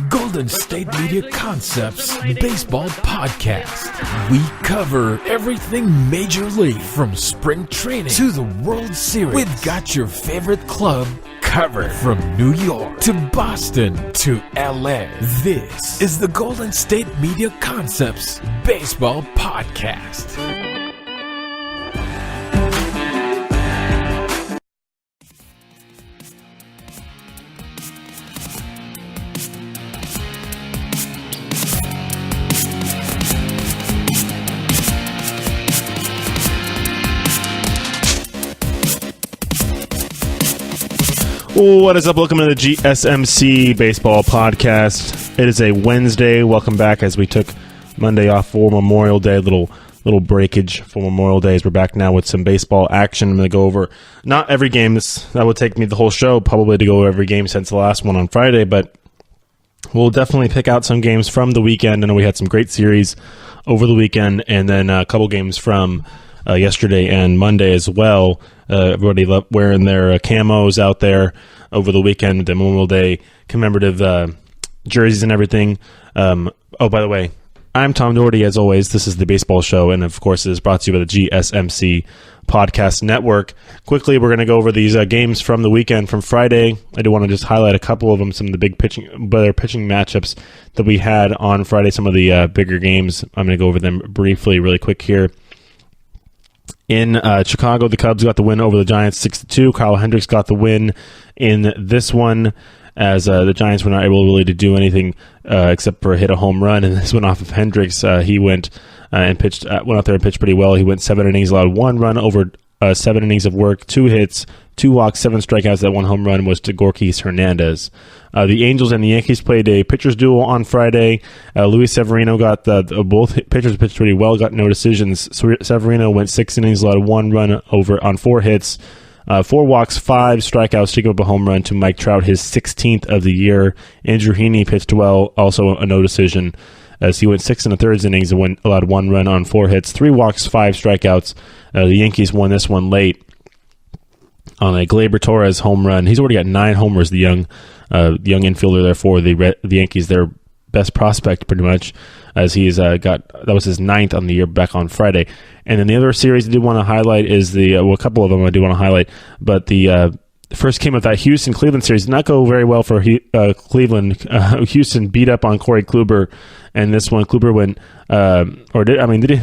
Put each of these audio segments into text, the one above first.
Golden State Media Concepts Baseball Podcast. We cover everything Major League, from spring training to the World Series. We've got your favorite club covered, from New York to Boston to LA. This is the Golden State Media Concepts Baseball Podcast. What is up? Welcome to the GSMC Baseball Podcast. It is a Wednesday. Welcome back as we took Monday off for Memorial Day. Little breakage for Memorial Day as we're back now with some baseball action. I'm going to go over not every game. That would take me the whole show probably to go over every game since the last one on Friday, but we'll definitely pick out some games from the weekend. I know we had some great series over the weekend, and then a couple games from yesterday and Monday as well. Everybody wearing their camos out there over the weekend with the Memorial Day commemorative jerseys and everything. By the way, I'm Tom Dougherty, as always. This is the baseball show, and of course it is brought to you by the GSMC Podcast Network. Quickly, we're going to go over these games from the weekend from Friday. I do want to just highlight a couple of them, some of the big pitching matchups that we had on Friday, some of the bigger games. I'm going to go over them briefly, really quick here. In Chicago, the Cubs got the win over the Giants 6-2. Kyle Hendricks got the win in this one, as the Giants were not able really to do anything except for hit a home run, and this went off of Hendricks. He went out there and pitched pretty well. He went 7 innings, allowed 1 run over 7 innings of work, 2 hits, 2 walks, 7 strikeouts. That 1 home run was to Gorky Hernandez. The Angels and the Yankees played a pitcher's duel on Friday. Luis Severino got both pitchers pitched pretty well, got no decisions. Severino went 6 innings, allowed 1 run over on 4 hits, 4 walks, 5 strikeouts to give up a home run to Mike Trout, his 16th of the year. Andrew Heaney pitched well, also a no decision, as he went 6 1/3 innings and allowed 1 run on 4 hits, 3 walks, 5 strikeouts. The Yankees won this one late on a Gleyber Torres home run. He's already got 9 homers, the young infielder there for the Yankees, their best prospect pretty much, as he's that was his 9th on the year back on Friday. And then the other series I do want to highlight is a couple of them I do want to highlight, but the first game of that Houston-Cleveland series did not go very well for Cleveland. Houston beat up on Corey Kluber, and this one Kluber went, did he?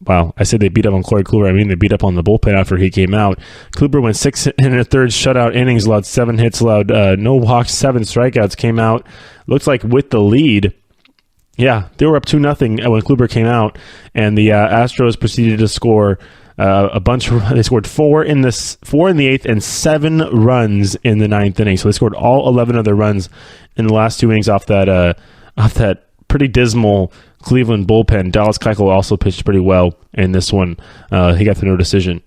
Wow, I said they beat up on Corey Kluber. I mean, they beat up on the bullpen after he came out. Kluber went 6 1/3 shutout innings, allowed 7 hits, allowed no walks, 7 strikeouts, came out. Looks like with the lead. Yeah, they were up 2-0 when Kluber came out, and the Astros proceeded to score a bunch. They scored 4 in the 8th and 7 runs in the 9th inning. So they scored all 11 of their runs in the last 2 innings off that pretty dismal Cleveland bullpen. Dallas Keuchel also pitched pretty well in this one. He got the no decision.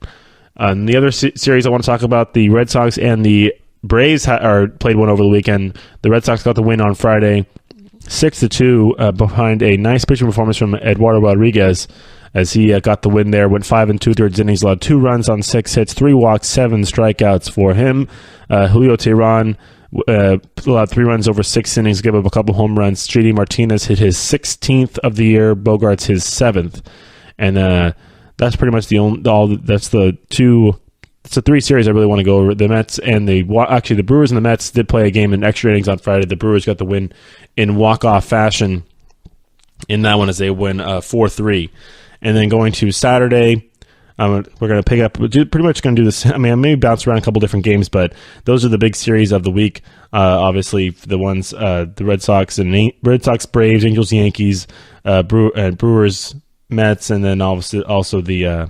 The other series I want to talk about, the Red Sox and the Braves played one over the weekend. The Red Sox got the win on Friday, 6-2, behind a nice pitching performance from Eduardo Rodriguez, as he got the win there. Went 5 2/3 innings, allowed 2 runs on 6 hits, 3 walks, 7 strikeouts for him. Julio Teheran allowed 3 runs over 6 innings, gave up a couple home runs. JD Martinez hit his 16th of the year. Bogarts his 7th, and that's pretty much that's the 3 series I really want to go over. The Mets and the Brewers and the Mets did play a game in extra innings on Friday. The Brewers got the win in walk-off fashion in that one as they win 4-3. And then going to Saturday, we're going to pick up, pretty much going to do this. I mean, I may bounce around a couple different games, but those are the big series of the week. Obviously, the ones, the Red Sox, Braves, Angels, Yankees, Brewers, Mets, and then obviously also the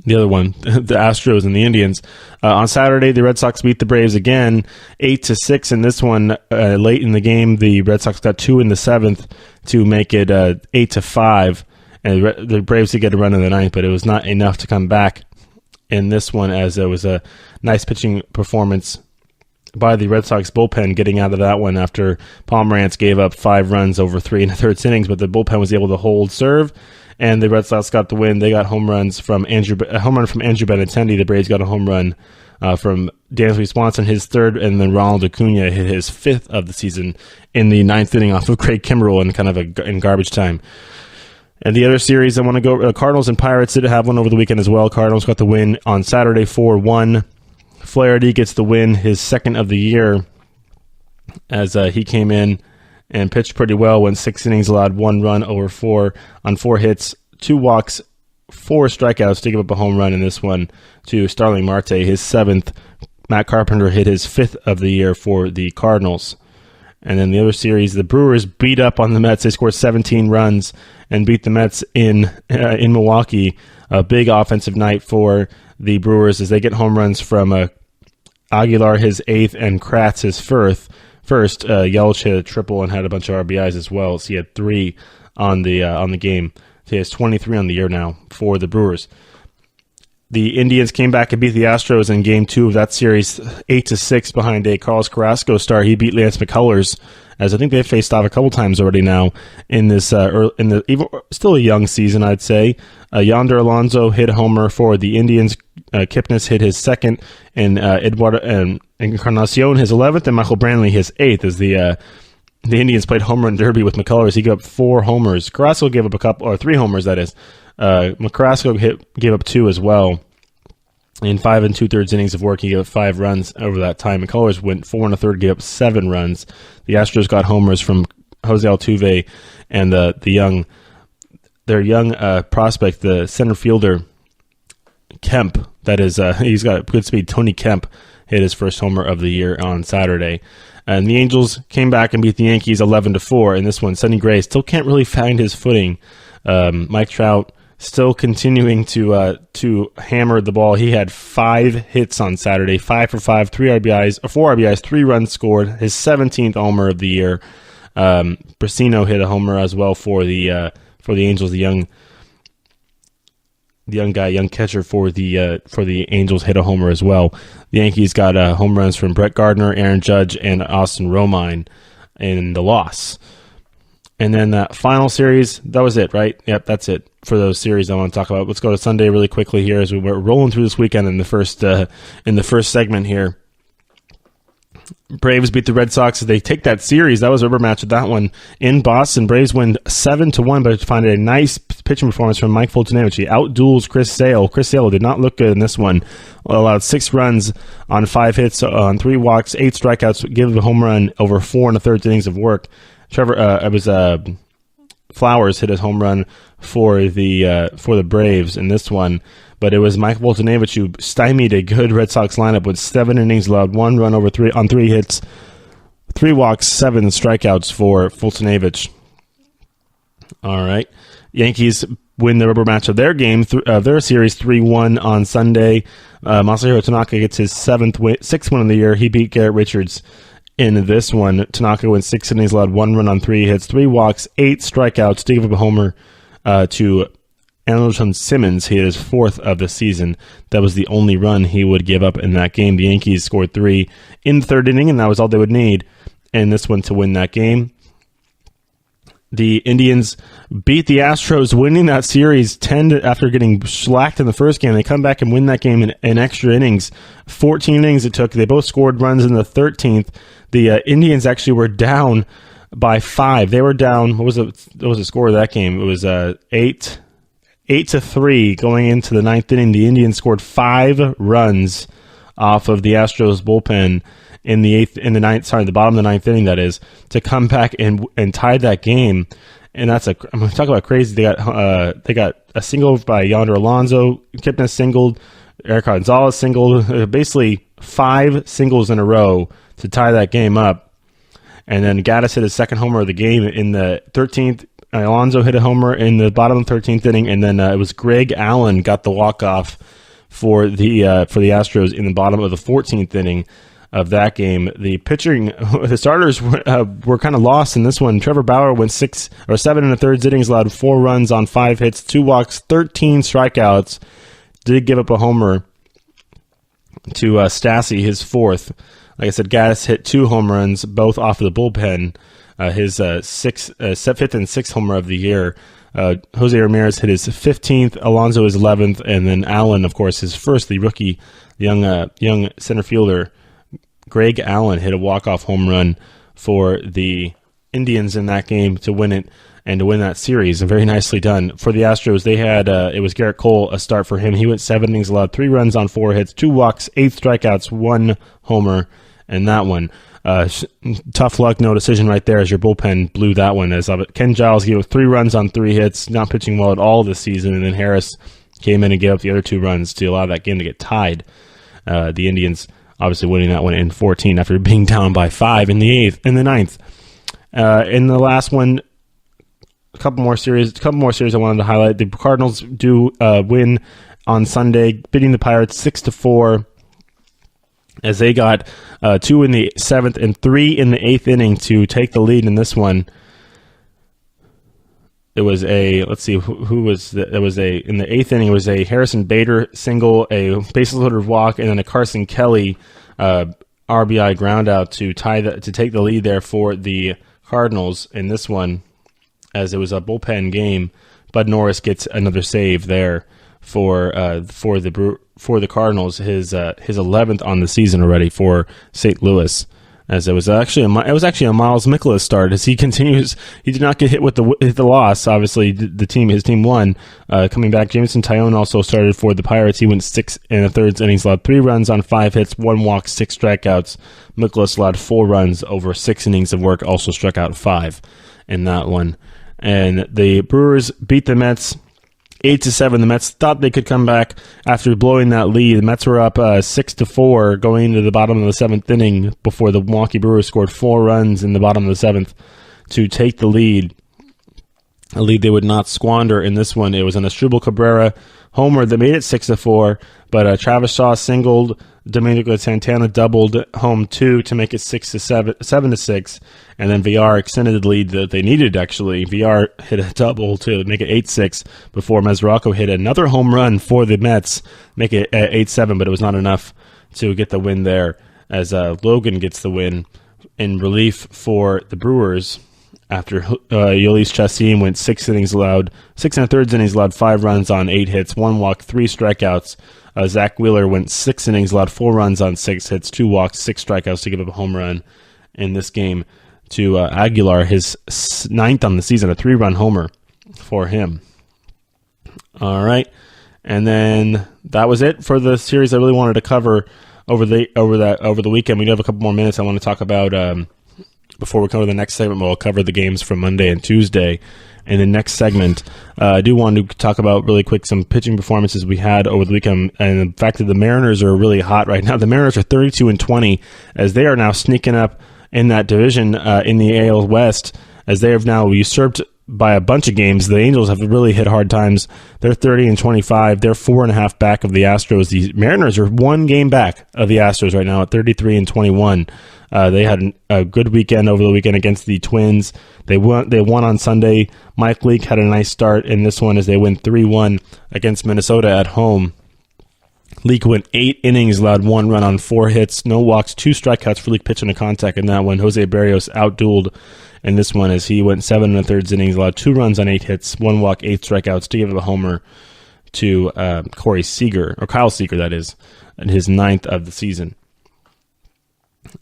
other one, the Astros and the Indians. On Saturday, the Red Sox beat the Braves again, 8-6 in this one. Late in the game, the Red Sox got 2 in the 7th to make it 8-5. And the Braves did get a run in the 9th, but it was not enough to come back in this one, as it was a nice pitching performance by the Red Sox bullpen getting out of that one after Pomerantz gave up 5 runs over 3 1/3 innings, but the bullpen was able to hold serve, and the Red Sox got the win. They got a home run from Andrew Benintendi. The Braves got a home run from Dansby Swanson, his third, and then Ronald Acuna hit his fifth of the season in the ninth inning off of Craig Kimbrell in kind of in garbage time. And the other series I want to go, Cardinals and Pirates did have one over the weekend as well. Cardinals got the win on Saturday 4-1. Flaherty gets the win, his second of the year, as he came in and pitched pretty well, went 6 innings, allowed 1 run over 4 on 4 hits, 2 walks, 4 strikeouts to give up a home run in this one to Starling Marte, his 7th. Matt Carpenter hit his 5th of the year for the Cardinals. And then the other series, the Brewers beat up on the Mets. They scored 17 runs and beat the Mets in Milwaukee. A big offensive night for the Brewers as they get home runs from Aguilar, his 8th, and Kratz, his first. Yelich hit a triple and had a bunch of RBIs as well. So he had 3 on the game. So he has 23 on the year now for the Brewers. The Indians came back and beat the Astros in Game 2 of that series, 8-6 behind a Carlos Carrasco start. He beat Lance McCullers, as I think they've faced off a couple times already now in this still a young season, I'd say. Yonder Alonso hit a homer for the Indians. Kipnis hit his 2nd, and Eduardo and Encarnacion his 11th, and Michael Brantley his 8th. As the Indians played home run derby with McCullers, he gave up 4 homers. Carrasco gave up 3 homers. That is. Carrasco gave up 2 as well. In 5 2/3 innings of work, he gave up 5 runs over that time. McCullers went 4 1/3, gave up 7 runs. The Astros got homers from Jose Altuve and their young prospect, the center fielder Kemp. That is, he's got good speed. Tony Kemp hit his first homer of the year on Saturday. And the Angels came back and beat the Yankees 11-4. In this one, Sonny Gray still can't really find his footing. Mike Trout still continuing to hammer the ball. He had 5 hits on Saturday, 5 for 5, 4 RBIs, 3 runs scored. His 17th homer of the year. Brasino hit a homer as well for the Angels. The young catcher for the Angels hit a homer as well. The Yankees got home runs from Brett Gardner, Aaron Judge, and Austin Romine in the loss. And then that final series, that was it, right? Yep, that's it for those series I want to talk about. Let's go to Sunday really quickly here as we're rolling through this weekend in the first segment here. Braves beat the Red Sox. They take that series. That was a rubber match of that one in Boston. Braves win 7-1, but find a nice pitching performance from Mike Fultonevich. He outduels Chris Sale. Chris Sale did not look good in this one. Allowed 6 runs on 5 hits, on 3 walks, 8 strikeouts, give a home run over 4 1/3 innings of work. Flowers hit his home run for the Braves in this one, but it was Mike Fultonevich who stymied a good Red Sox lineup with 7 innings, allowed 1 run over 3 on 3 hits, 3 walks, 7 strikeouts for Fultonevich. All right, Yankees win the rubber match of their game, their series 3-1 on Sunday. Masahiro Tanaka gets his 6th win of the year. He beat Garrett Richards. In this one, Tanaka went 6 innings, allowed 1 run on 3 hits, 3 walks, 8 strikeouts to give up a homer to Andrelton Simmons. He hit his 4th of the season. That was the only run he would give up in that game. The Yankees scored 3 in the 3rd inning, and that was all they would need in this one to win that game. The Indians beat the Astros, winning that series 10 after getting shellacked in the first game. They come back and win that game in extra innings. 14 innings it took. They both scored runs in the 13th. The Indians actually were down by 5. They were down. What was the score of that game? It was 8-3 going into the 9th inning. The Indians scored 5 runs off of the Astros bullpen in the bottom of the 9th inning, that is, to come back and tie that game. And I'm going to talk about crazy. They got a single by Yonder Alonso, Kipnis singled, Eric Gonzalez singled, basically 5 singles in a row to tie that game up. And then Gaddis hit his 2nd homer of the game in the 13th. Alonso hit a homer in the bottom of the 13th inning, and then it was Greg Allen got the walk-off for the Astros in the bottom of the 14th inning of that game. The starters were kind of lost in this one. Trevor Bauer went 7 1/3 innings, allowed 4 runs on 5 hits, 2 walks, 13 strikeouts. Did give up a homer to Stassi, his 4th. Like I said, Gaddis hit 2 home runs, both off of the bullpen. His fifth and sixth homer of the year. Jose Ramirez hit his 15th, Alonso his 11th, and then Allen, of course, his first. The rookie, young center fielder Greg Allen hit a walk-off home run for the Indians in that game to win it and to win that series. And very nicely done. For the Astros, they had it was Garrett Cole, a start for him. He went 7 innings, allowed 3 runs on 4 hits, 2 walks, 8 strikeouts, 1 homer, and that one. Tough luck, no decision right there as your bullpen blew that one. As Ken Giles gave up 3 runs on 3 hits, not pitching well at all this season, and then Harris came in and gave up the other 2 runs to allow that game to get tied. The Indians obviously winning that one in 14 after being down by 5 in the ninth. In the last one, a couple more series I wanted to highlight. The Cardinals do win on Sunday, beating the Pirates 6-4. As they got 2 in the 7th and 3 in the 8th inning to take the lead in this one. It was a, let's see, who was, in the 8th inning, it was a Harrison Bader single, a bases loaded walk, and then a Carson Kelly RBI ground out to take the lead there for the Cardinals in this one, as it was a bullpen game. Bud Norris gets another save there for the Cardinals, his 11th on the season already for St. Louis. As it was actually a Miles Mikolas start as he continues. He did not get hit with the loss. Obviously, his team won. Coming back, Jameson Taillon also started for the Pirates. He went 6 1/3 innings, allowed 3 runs on 5 hits, 1 walk, 6 strikeouts. Mikolas allowed 4 runs over 6 innings of work. Also struck out 5 in that one. And the Brewers beat the Mets 8-7. The Mets thought they could come back after blowing that lead. The Mets were up 6-4 going into the bottom of the 7th inning before the Milwaukee Brewers scored 4 runs in the bottom of the 7th to take the lead. A lead they would not squander in this one. It was an Asdrubal Cabrera homer that made it 6-4, but Travis Shaw singled, Domingo Santana doubled home 2 to make it 7-6, and then VR extended the lead that they needed. Actually, VR hit a double to make it 8-6 before Mesoraco hit another home run for the Mets, make it 8-7, but it was not enough to get the win there. As Logan gets the win in relief for the Brewers after Yolis Chassin went 6 1/3 innings, allowed 5 runs on 8 hits, 1 walk, 3 strikeouts. Zach Wheeler went 6 innings, allowed 4 runs on 6 hits, 2 walks, 6 strikeouts to give up a home run in this game to Aguilar, his 9th on the season, a 3-run homer for him. All right, and then that was it for the series I really wanted to cover over the weekend. We do have a couple more minutes I want to talk about before we cover the next segment. We'll cover the games from Monday and Tuesday. In the next segment, I do want to talk about really quick some pitching performances we had over the weekend, and the fact that the Mariners are really hot right now. The Mariners are 32-20 as they are now sneaking up in that division in the AL West, as they have now usurped by a bunch of games. The Angels have really hit hard times. They're 30-25. They're 4.5 back of the Astros. The Mariners are 1 game back of the Astros right now at 33-21. They had a good weekend over the weekend against the Twins. They won on Sunday. Mike Leake had a nice start in this one as they win 3-1 against Minnesota at home. Leake went 8 innings, allowed 1 run on 4 hits, no walks, 2 strikeouts for Leake pitching to contact in that one. Jose Barrios outdueled in this one as he went 7 1/3 innings, allowed 2 runs on 8 hits, 1 walk, 8 strikeouts to give up a homer to Kyle Seager, that is, in his 9th of the season.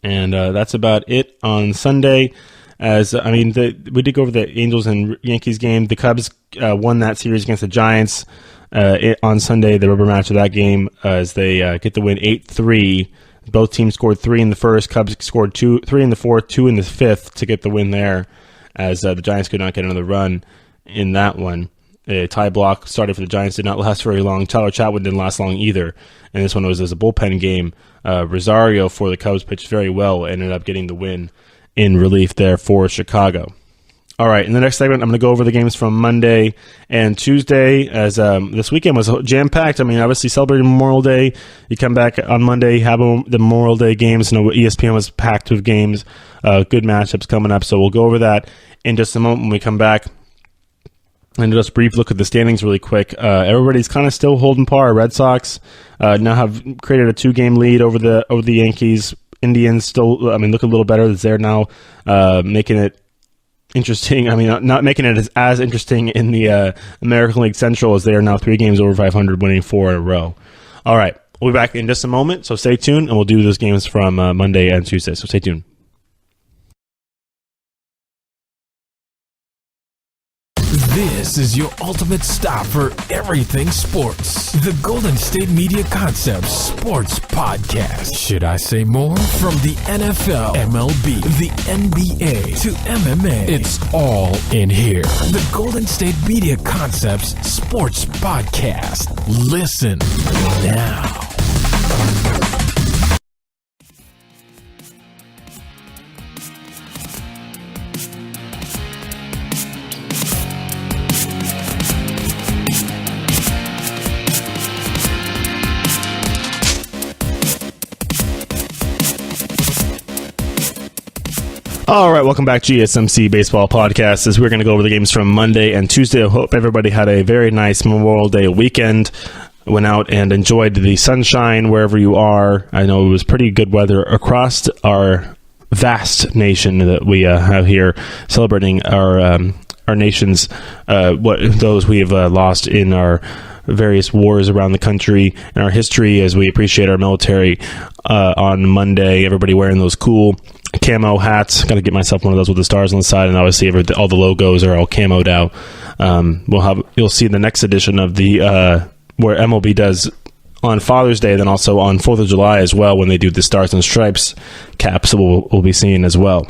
And that's about it on Sunday. We did go over the Angels and Yankees game. The Cubs won that series against the Giants on Sunday, the rubber match of that game, as they get the win 8-3. Both teams scored 3 in the first. Cubs scored 3 in the fourth, 2 in the fifth to get the win there, as the Giants could not get another run in that one. A tie block started for the Giants, did not last very long. Tyler Chatwood didn't last long either. And this one was as a bullpen game. Rosario for the Cubs pitched very well, ended up getting the win in relief there for Chicago. All right, in the next segment, I'm going to go over the games from Monday and Tuesday, as this weekend was jam-packed. I mean, obviously celebrating Memorial Day. You come back on Monday, have the Memorial Day games. ESPN was packed with games, good matchups coming up. So we'll go over that in just a moment when we come back. And just a brief look at the standings really quick. Everybody's kind of still holding par. Red Sox now have created a 2-game lead over the Yankees. Indians still, look a little better. They're now making it interesting. Not making it as interesting in the American League Central, as they are now 3 games over 500, winning 4 in a row. All right, we'll be back in just a moment, so stay tuned, and we'll do those games from Monday and Tuesday, so stay tuned. This is your ultimate stop for everything sports. The Golden State Media Concepts Sports Podcast. Should I say more? From the NFL, MLB, the NBA to MMA, it's all in here. The Golden State Media Concepts Sports Podcast. Listen now. All right, welcome back, GSMC Baseball Podcast, as we're going to go over the games from Monday and Tuesday. I hope everybody had a very nice Memorial Day weekend, went out and enjoyed the sunshine wherever you are. I know it was pretty good weather across our vast nation that we have here, celebrating our nation's, those we have lost in our various wars around the country and our history, as we appreciate our military on Monday. Everybody wearing those cool camo hats. Got to get myself one of those with the stars on the side, and obviously all the logos are all camoed out. You'll see the next edition of the where MLB does on Father's Day, then also on 4th of July as well, when they do the Stars and Stripes caps, we'll be seeing as well.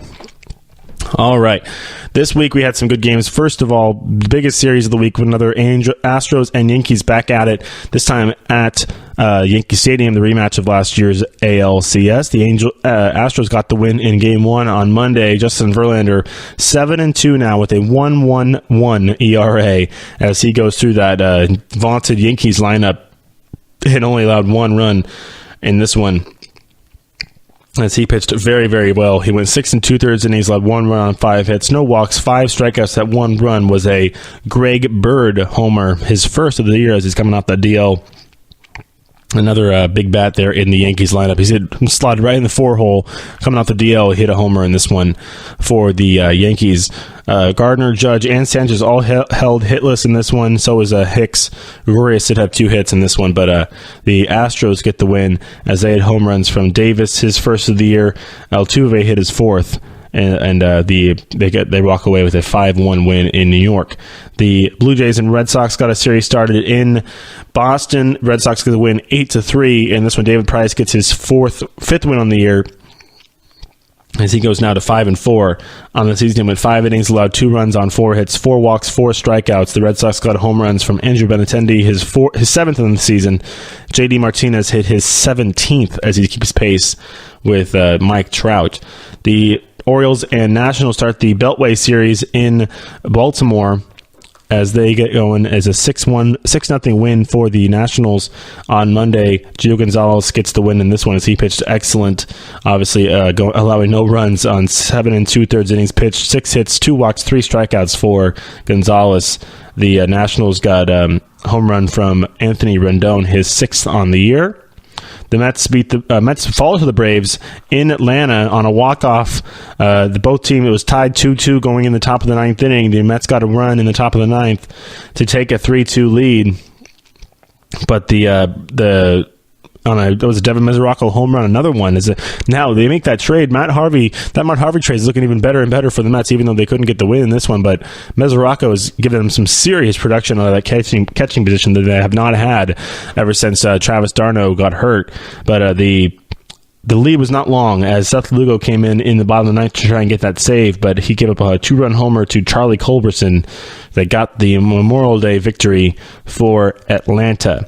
All right. This week we had some good games. First of all, the biggest series of the week with another Astros and Yankees back at it, this time at Yankee Stadium, the rematch of last year's ALCS. The Astros got the win in Game 1 on Monday. Justin Verlander, 7-2 now with a 1.11 ERA as he goes through that vaunted Yankees lineup and only allowed 1 run in this one, as he pitched very, very well. He went 6 2/3 innings, allowed 1 run on 5 hits, no walks, 5 strikeouts. That 1 run was a Greg Bird homer, his first of the year as he's coming off the DL. Another big bat there in the Yankees lineup. He slotted right in the 4-hole. Coming off the DL, he hit a homer in this one for the Yankees. Gardner, Judge, and Sanchez all held hitless in this one. So was Hicks. Urias did have 2 hits in this one, but the Astros get the win as they had home runs from Davis, his first of the year. Altuve hit his 4th. And they walk away with a 5-1 win in New York. The Blue Jays and Red Sox got a series started in Boston. Red Sox get the win 8-3, and this one David Price gets his 5th win on the year, as he goes now to 5-4 on the season. With 5 innings, allowed 2 runs on 4 hits, 4 walks, 4 strikeouts. The Red Sox got home runs from Andrew Benintendi, his 7th in the season. JD Martinez hit his 17th as he keeps pace with Mike Trout. The Orioles and Nationals start the Beltway series in Baltimore as they get going as a 6-0 win for the Nationals on Monday. Gio Gonzalez gets the win in this one as he pitched excellent, obviously allowing no runs on 7 2/3 innings pitched, 6 hits, 2 walks, 3 strikeouts for Gonzalez. The Nationals got home run from Anthony Rendon, his 6th on the year. The Mets fall to the Braves in Atlanta on a walk-off. Both teams, it was tied 2-2 going in the top of the 9th inning. The Mets got a run in the top of the 9th to take a 3-2 lead. But that was a Devin Mesoraco home run. Another one now they make that trade. That Matt Harvey trade is looking even better and better for the Mets, even though they couldn't get the win in this one. But Mesoraco has given them some serious production out of that catching position that they have not had ever since Travis d'Arnaud got hurt. But the lead was not long as Seth Lugo came in the bottom of the 9th to try and get that save, but he gave up a 2-run homer to Charlie Culberson that got the Memorial Day victory for Atlanta.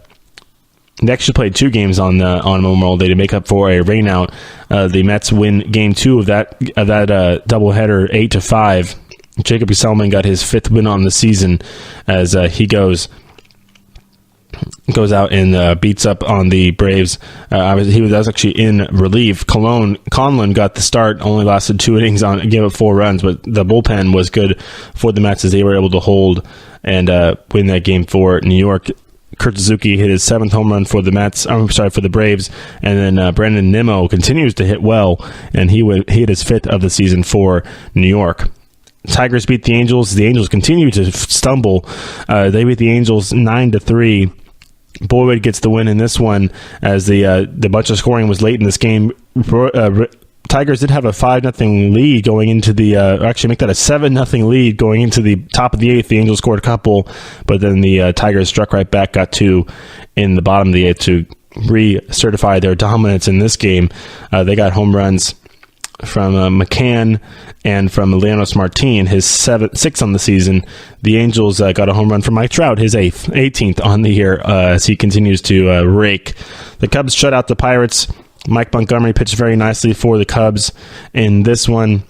They actually played 2 games on Memorial Day to make up for a rainout. The Mets win Game 2 of that doubleheader 8-5. Jacob Gesellman got his 5th win on the season as he goes out and beats up on the Braves. He was actually in relief. Conlon got the start, only lasted 2 innings gave up 4 runs, but the bullpen was good for the Mets as they were able to hold and win that game for New York. Kurt Suzuki hit his 7th home run for the Braves, and then Brandon Nimmo continues to hit well, and he hit his 5th of the season for New York. Tigers beat the Angels. The Angels continue to stumble. They beat the Angels 9-3. Boyd gets the win in this one, as the bunch of scoring was late in this game. Tigers did have a 5-0 lead going into the actually make that a 7-0 lead going into the top of the 8th. The Angels scored a couple, but then the Tigers struck right back, got 2 in the bottom of the 8th to recertify their dominance in this game. They got home runs from McCann and from Leonis Martin, his 6th on the season. The Angels got a home run from Mike Trout, his 18th on the year, as he continues to rake. The Cubs shut out the Pirates. Mike Montgomery pitched very nicely for the Cubs in this one.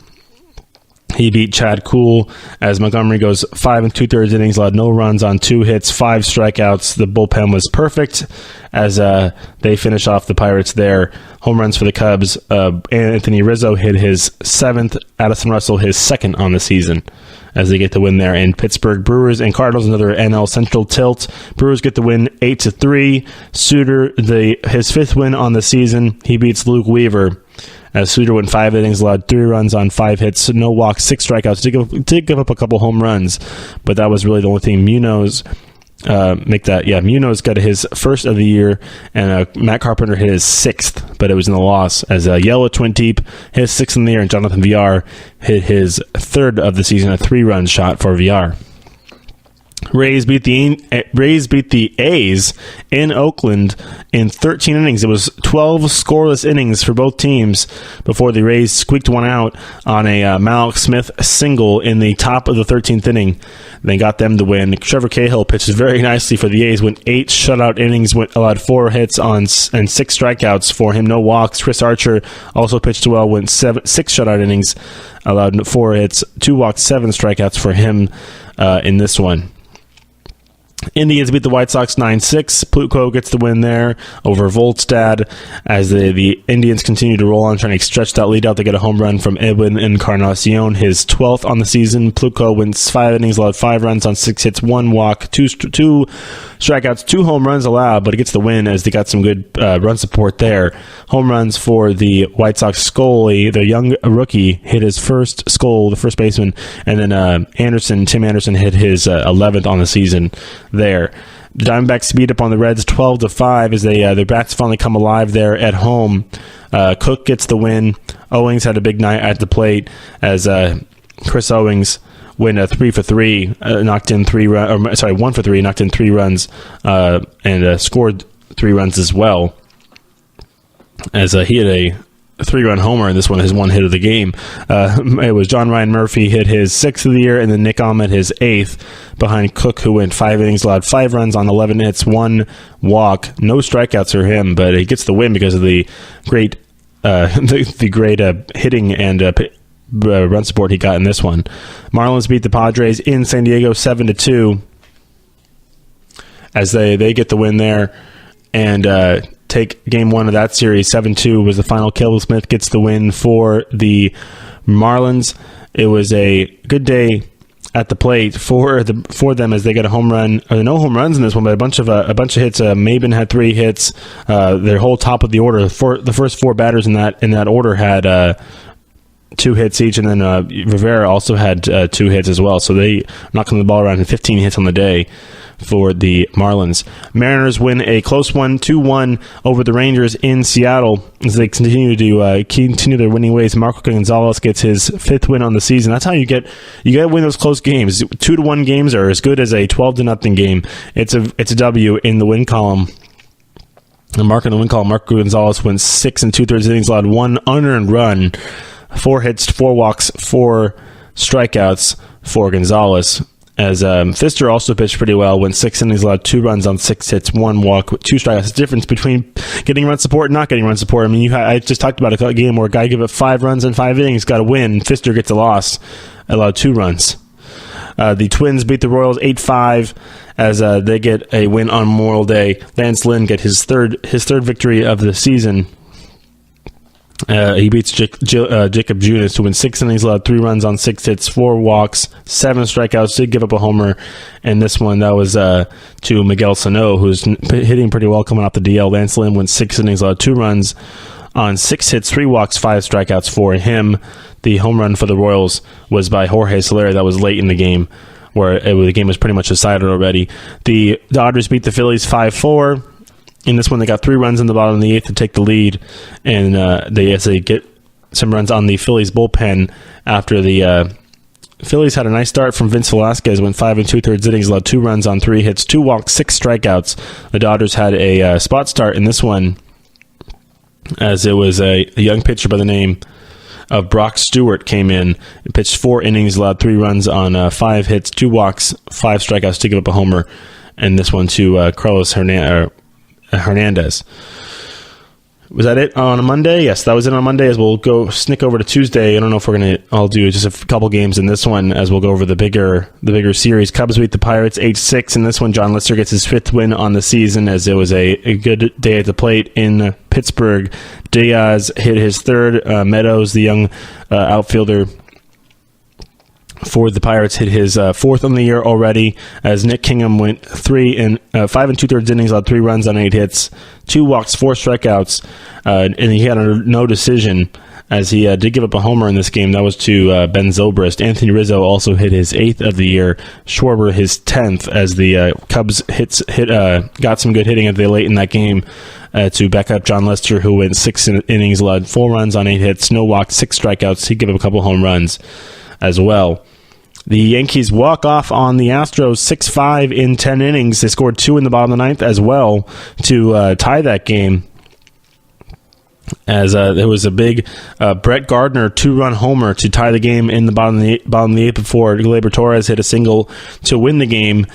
He beat Chad Kuhl as Montgomery goes 5 2/3 innings, allowed no runs on 2 hits, 5 strikeouts. The bullpen was perfect as they finish off the Pirates there. Home runs for the Cubs. Anthony Rizzo hit his 7th. Addison Russell his 2nd on the season as they get the win there. And Pittsburgh Brewers and Cardinals, another NL Central tilt. Brewers get the win 8-3. Suter, his 5th win on the season. He beats Luke Weaver. As Suter went 5 innings, allowed 3 runs on 5 hits, no walks, 6 strikeouts. Did give up a couple home runs, but that was really the only thing. Munoz Munoz got his 1st of the year, and Matt Carpenter hit his 6th, but it was in the loss. As Yellow Twin Deep hit his 6th in the year, and Jonathan Villar hit his 3rd of the season, a 3-run shot for Villar. Rays beat the A's in Oakland in 13 innings. It was 12 scoreless innings for both teams before the Rays squeaked one out on a Malik Smith single in the top of the 13th inning. They got them to win. Trevor Cahill pitched very nicely for the A's, went 8 shutout innings, allowed 4 hits and 6 strikeouts for him, no walks. Chris Archer also pitched well, went 6 shutout innings, allowed 4 hits, 2 walks, 7 strikeouts for him in this one. Indians beat the White Sox 9-6. Plutko gets the win there over Volstad as the Indians continue to roll on, trying to stretch that lead out. They get a home run from Edwin Encarnacion, his 12th on the season. Plutko wins 5 innings, allowed 5 runs on 6 hits, 1 walk, 2 strikeouts, 2 home runs allowed, but he gets the win as they got some good run support there. Home runs for the White Sox. Scully, the young rookie, hit his first. Skull, the first baseman, and then Tim Anderson hit his 11th on the season there. The Diamondbacks beat up on the Reds 12-5 as their bats finally come alive there at home. Cook gets the win. Owings had a big night at the plate as Chris Owings went 3 for 3, knocked in 1 for 3, knocked in 3 runs, and scored 3 runs as well. As he had a 3-run homer in this one, his 1 hit of the game. It was John Ryan Murphy hit his 6th of the year, and then Nick Ahmed his 8th behind Cook, who went 5 innings, allowed 5 runs on 11 hits, 1 walk, no strikeouts for him, but he gets the win because of the great hitting and run support he got in this one. Marlins beat the Padres in San Diego 7-2 as they get the win there and take game 1 of that series. 7-2 was the final. Caleb Smith gets the win for the Marlins. It was a good day at the plate for them as they got a home run. No home runs in this one, but a bunch of hits. Maben had 3 hits. Their whole top of the order, the first 4 batters in that order had 2 hits each, and then Rivera also had 2 hits as well. So they knocking the ball around and 15 hits on the day for the Marlins. Mariners win a close one, 2-1 over the Rangers in Seattle as they continue their winning ways. Marco Gonzalez gets his 5th win on the season. That's how you get to win those close games. 2-1 games are as good as a 12-0 game. It's a W in the win column. And Marco Gonzalez went 6 2/3 innings, allowed 1 unearned run, 4 hits, 4 walks, 4 strikeouts for Gonzalez. As Fister also pitched pretty well, went 6 innings, allowed 2 runs on 6 hits, 1 walk, 2 strikeouts. The difference between getting run support and not getting run support. I mean, I just talked about a game where a guy gave up 5 runs in 5 innings, got a win. Fister gets a loss, allowed 2 runs. The Twins beat the Royals 8-5 as they get a win on Memorial Day. Lance Lynn get his third victory of the season He beats Jacob Junis to win 6 innings, allowed 3 runs on 6 hits, 4 walks, 7 strikeouts, did give up a homer. And this one, that was to Miguel Sano, who's hitting pretty well coming off the DL. Lance Lynn went 6 innings, allowed 2 runs on 6 hits, 3 walks, 5 strikeouts for him. The home run for the Royals was by Jorge Soler. That was late in the game, where the game was pretty much decided already. The Dodgers beat the Phillies 5-4. In this one, they got 3 runs in the bottom of the 8th to take the lead, and they get some runs on the Phillies bullpen after the Phillies had a nice start from Vince Velasquez, went 5 2/3 innings, allowed 2 runs on 3 hits, 2 walks, 6 strikeouts. The Dodgers had a spot start in this one, as it was a young pitcher by the name of Brock Stewart came in and pitched 4 innings, allowed 3 runs on 5 hits, 2 walks, 5 strikeouts to give up a homer, and this one to Carlos Hernandez. Was that it on a Monday? Yes, that was it on Monday. As we'll go sneak over to Tuesday. I don't know if we're going to all do just a couple games in this one, as we'll go over the bigger series. Cubs beat the Pirates 8-6. In this one, John Lister gets his 5th win on the season, as it was a good day at the plate in Pittsburgh. Diaz hit his 3rd. Meadows, the young outfielder for the Pirates, hit his 4th on the year already, as Nick Kingham went 5 2/3 innings, allowed 3 runs on 8 hits, 2 walks, 4 strikeouts, and he had a no decision, as he did give up a homer in this game. That was to Ben Zobrist. Anthony Rizzo also hit his 8th of the year, Schwarber his 10th, as the Cubs got some good hitting late in that game to back up John Lester, who went 6 innings, allowed 4 runs on 8 hits, no walks, 6 strikeouts. He gave up a couple home runs as well. The Yankees walk off on the Astros 6-5 in 10 innings. They scored 2 in the bottom of the 9th as well to tie that game, as there was a big Brett Gardner 2-run homer to tie the game in the bottom of the 8th before Gleyber Torres hit a single to win the game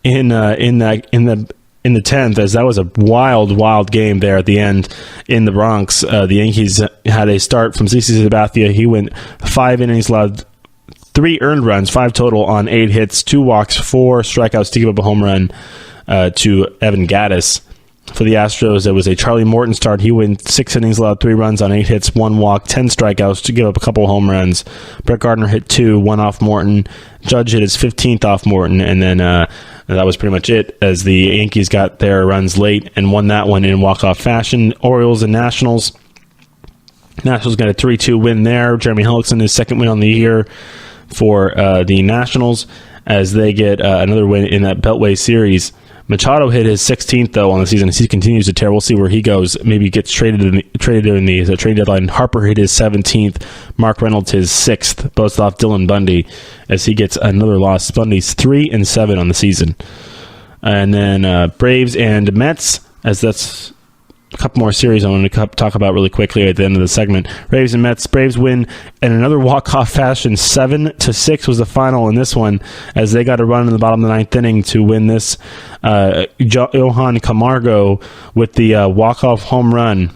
in the 10th, as that was a wild game there at the end in the Bronx. The Yankees had a start from CC Sabathia. He went 5 innings, allowed 3 earned runs, 5 total on 8 hits, 2 walks, 4 strikeouts to give up a home run to Evan Gattis. For the Astros, it was a Charlie Morton start. He went 6 innings, allowed 3 runs on 8 hits, 1 walk, 10 strikeouts to give up a couple home runs. Brett Gardner hit 2, 1 off Morton. Judge hit his 15th off Morton, and then that was pretty much it, as the Yankees got their runs late and won that one in walk-off fashion. Orioles and Nationals. Nationals got a 3-2 win there. Jeremy Hellickson, his 2nd win on the year for the Nationals, as they get another win in that Beltway series. Machado hit his 16th, though, on the season, as he continues to tear. We'll see where he goes. Maybe gets traded in the trade deadline. Harper hit his 17th. Mark Reynolds his 6th, both off Dylan Bundy, as he gets another loss. Bundy's 3-7 on the season. And then Braves and Mets, as that's a couple more series I want to talk about really quickly at the end of the segment. Braves and Mets. Braves win in another walk-off fashion. 7-6 was the final in this one, as they got a run in the bottom of the 9th inning to win this. Johan Camargo with the walk-off home run,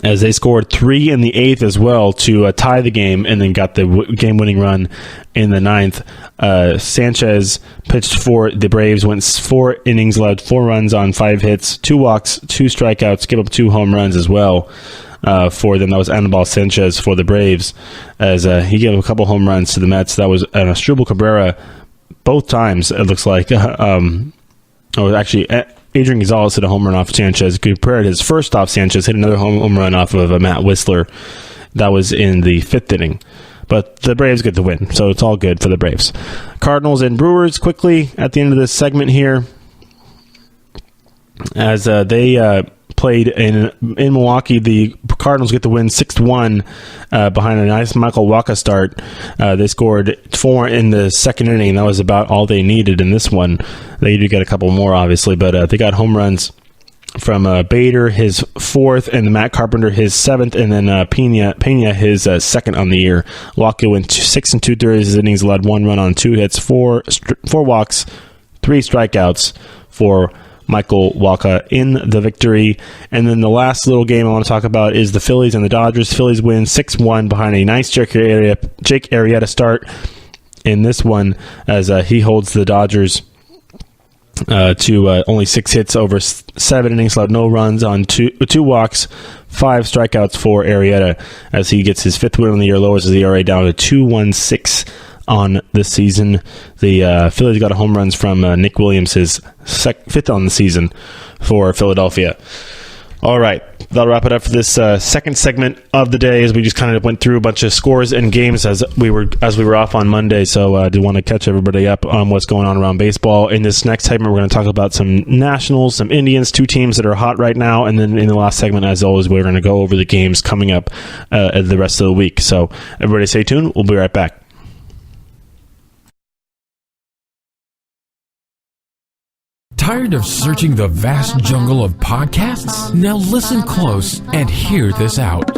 as they scored 3 in the 8th as well to tie the game, and then got the game-winning run in the 9th. Sanchez pitched for the Braves, went 4 innings, allowed 4 runs on 5 hits, 2 walks, 2 strikeouts, gave up 2 home runs as well for them. That was Anibal Sanchez for the Braves, as he gave a couple home runs to the Mets. That was Asdrubal Cabrera both times, it looks like. Adrian Gonzalez hit a home run off Sanchez. Cabrera his first off Sanchez, hit another home run off of Matt Whistler. That was in the 5th inning. But the Braves get the win, so it's all good for the Braves. Cardinals and Brewers, quickly at the end of this segment here, as they played in Milwaukee. The Cardinals get the win 6-1 behind a nice Michael Wacha start. They scored 4 in the 2nd inning. That was about all they needed in this one. They did get a couple more, obviously, but they got home runs from Bader, his 4th, and Matt Carpenter, his 7th, and then Pena his 2nd on the year. Wacha went 6 2/3 innings, allowed 1 run on 2 hits, 4 walks, 3 strikeouts for Michael Wacha in the victory. And then the last little game I want to talk about is the Phillies and the Dodgers. Phillies win 6-1 behind a nice Jake Arrieta start in this one, as he holds the Dodgers to only 6 hits over 7 innings, allowed no runs on 2 walks, 5 strikeouts for Arrieta as he gets his 5th win on the year, lowers his ERA down to 2.16 on the season. The Phillies got a home runs from Nick Williams, his 5th on the season for Philadelphia. All right, that'll wrap it up for this second segment of the day as we just kind of went through a bunch of scores and games as we were off on Monday. So I did want to catch everybody up on what's going on around baseball. In this next segment, we're going to talk about some Nationals, some Indians, 2 teams that are hot right now. And then in the last segment, as always, we're going to go over the games coming up the rest of the week. So everybody stay tuned. We'll be right back. Tired of searching the vast jungle of podcasts? Now listen close and hear this out.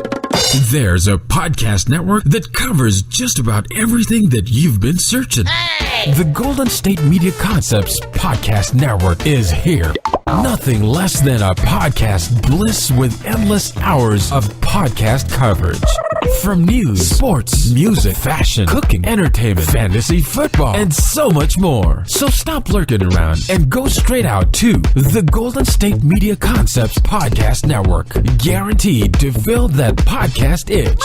There's a podcast network that covers just about everything that you've been searching. Hey! The Golden State Media Concepts Podcast Network is here. Nothing less than a podcast bliss with endless hours of podcast coverage. From news, sports, music, fashion, cooking, entertainment, fantasy, football, and so much more. So stop lurking around and go straight out to the Golden State Media Concepts Podcast Network. Guaranteed to fill that podcast itch.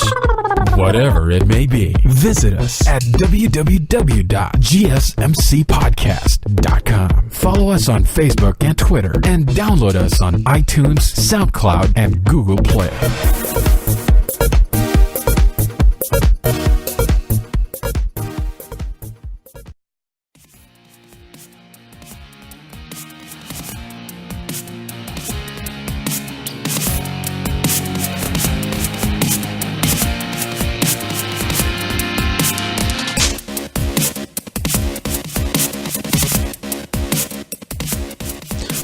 Whatever it may be. Visit us at www.gsmcpodcast.com. Follow us on Facebook and Twitter, and download us on iTunes, SoundCloud, and Google Play.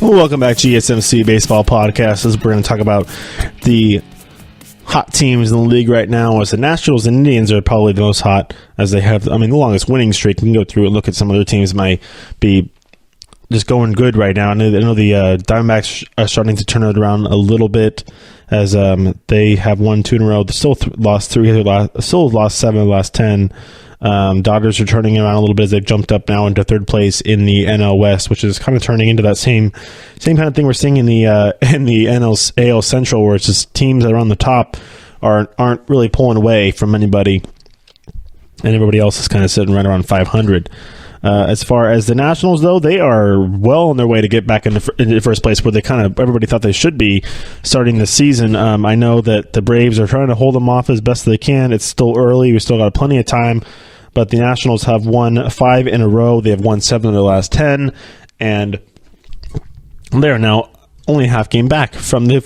Welcome back to GSMC Baseball Podcast. As we're going to talk about the hot teams in the league right now. As the Nationals and Indians are probably the most hot, as they have, the longest winning streak. You can go through and look at some other teams that might be just going good right now. I know the Diamondbacks are starting to turn it around a little bit, as they have won 2 in a row. They still lost 7 of the last 10. Dodgers are turning around a little bit as they've jumped up now into 3rd place in the NL West, which is kind of turning into that same kind of thing we're seeing in the AL Central, where it's just teams that are on the top aren't really pulling away from anybody, and everybody else is kind of sitting right around 500. As far as the Nationals, though, they are well on their way to get back in the first place where they kind of everybody thought they should be starting the season. I know that the Braves are trying to hold them off as best they can. It's still early. We still got plenty of time. But the Nationals have won 5 in a row. They have won 7 of the last 10, and they are now only a half game back from the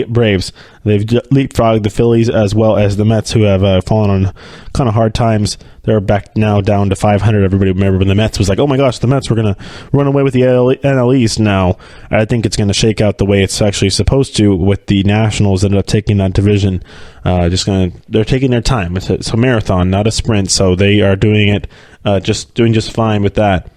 Braves. They've leapfrogged the Phillies as well as the Mets, who have fallen on kind of hard times. They're back now down to 500. Everybody remember when the Mets was like, oh my gosh, the Mets were going to run away with the NL East. Now I think it's going to shake out the way it's actually supposed to, with the Nationals ended up taking that division. They're taking their time. It's a marathon, not a sprint. So they are doing it, doing just fine with that.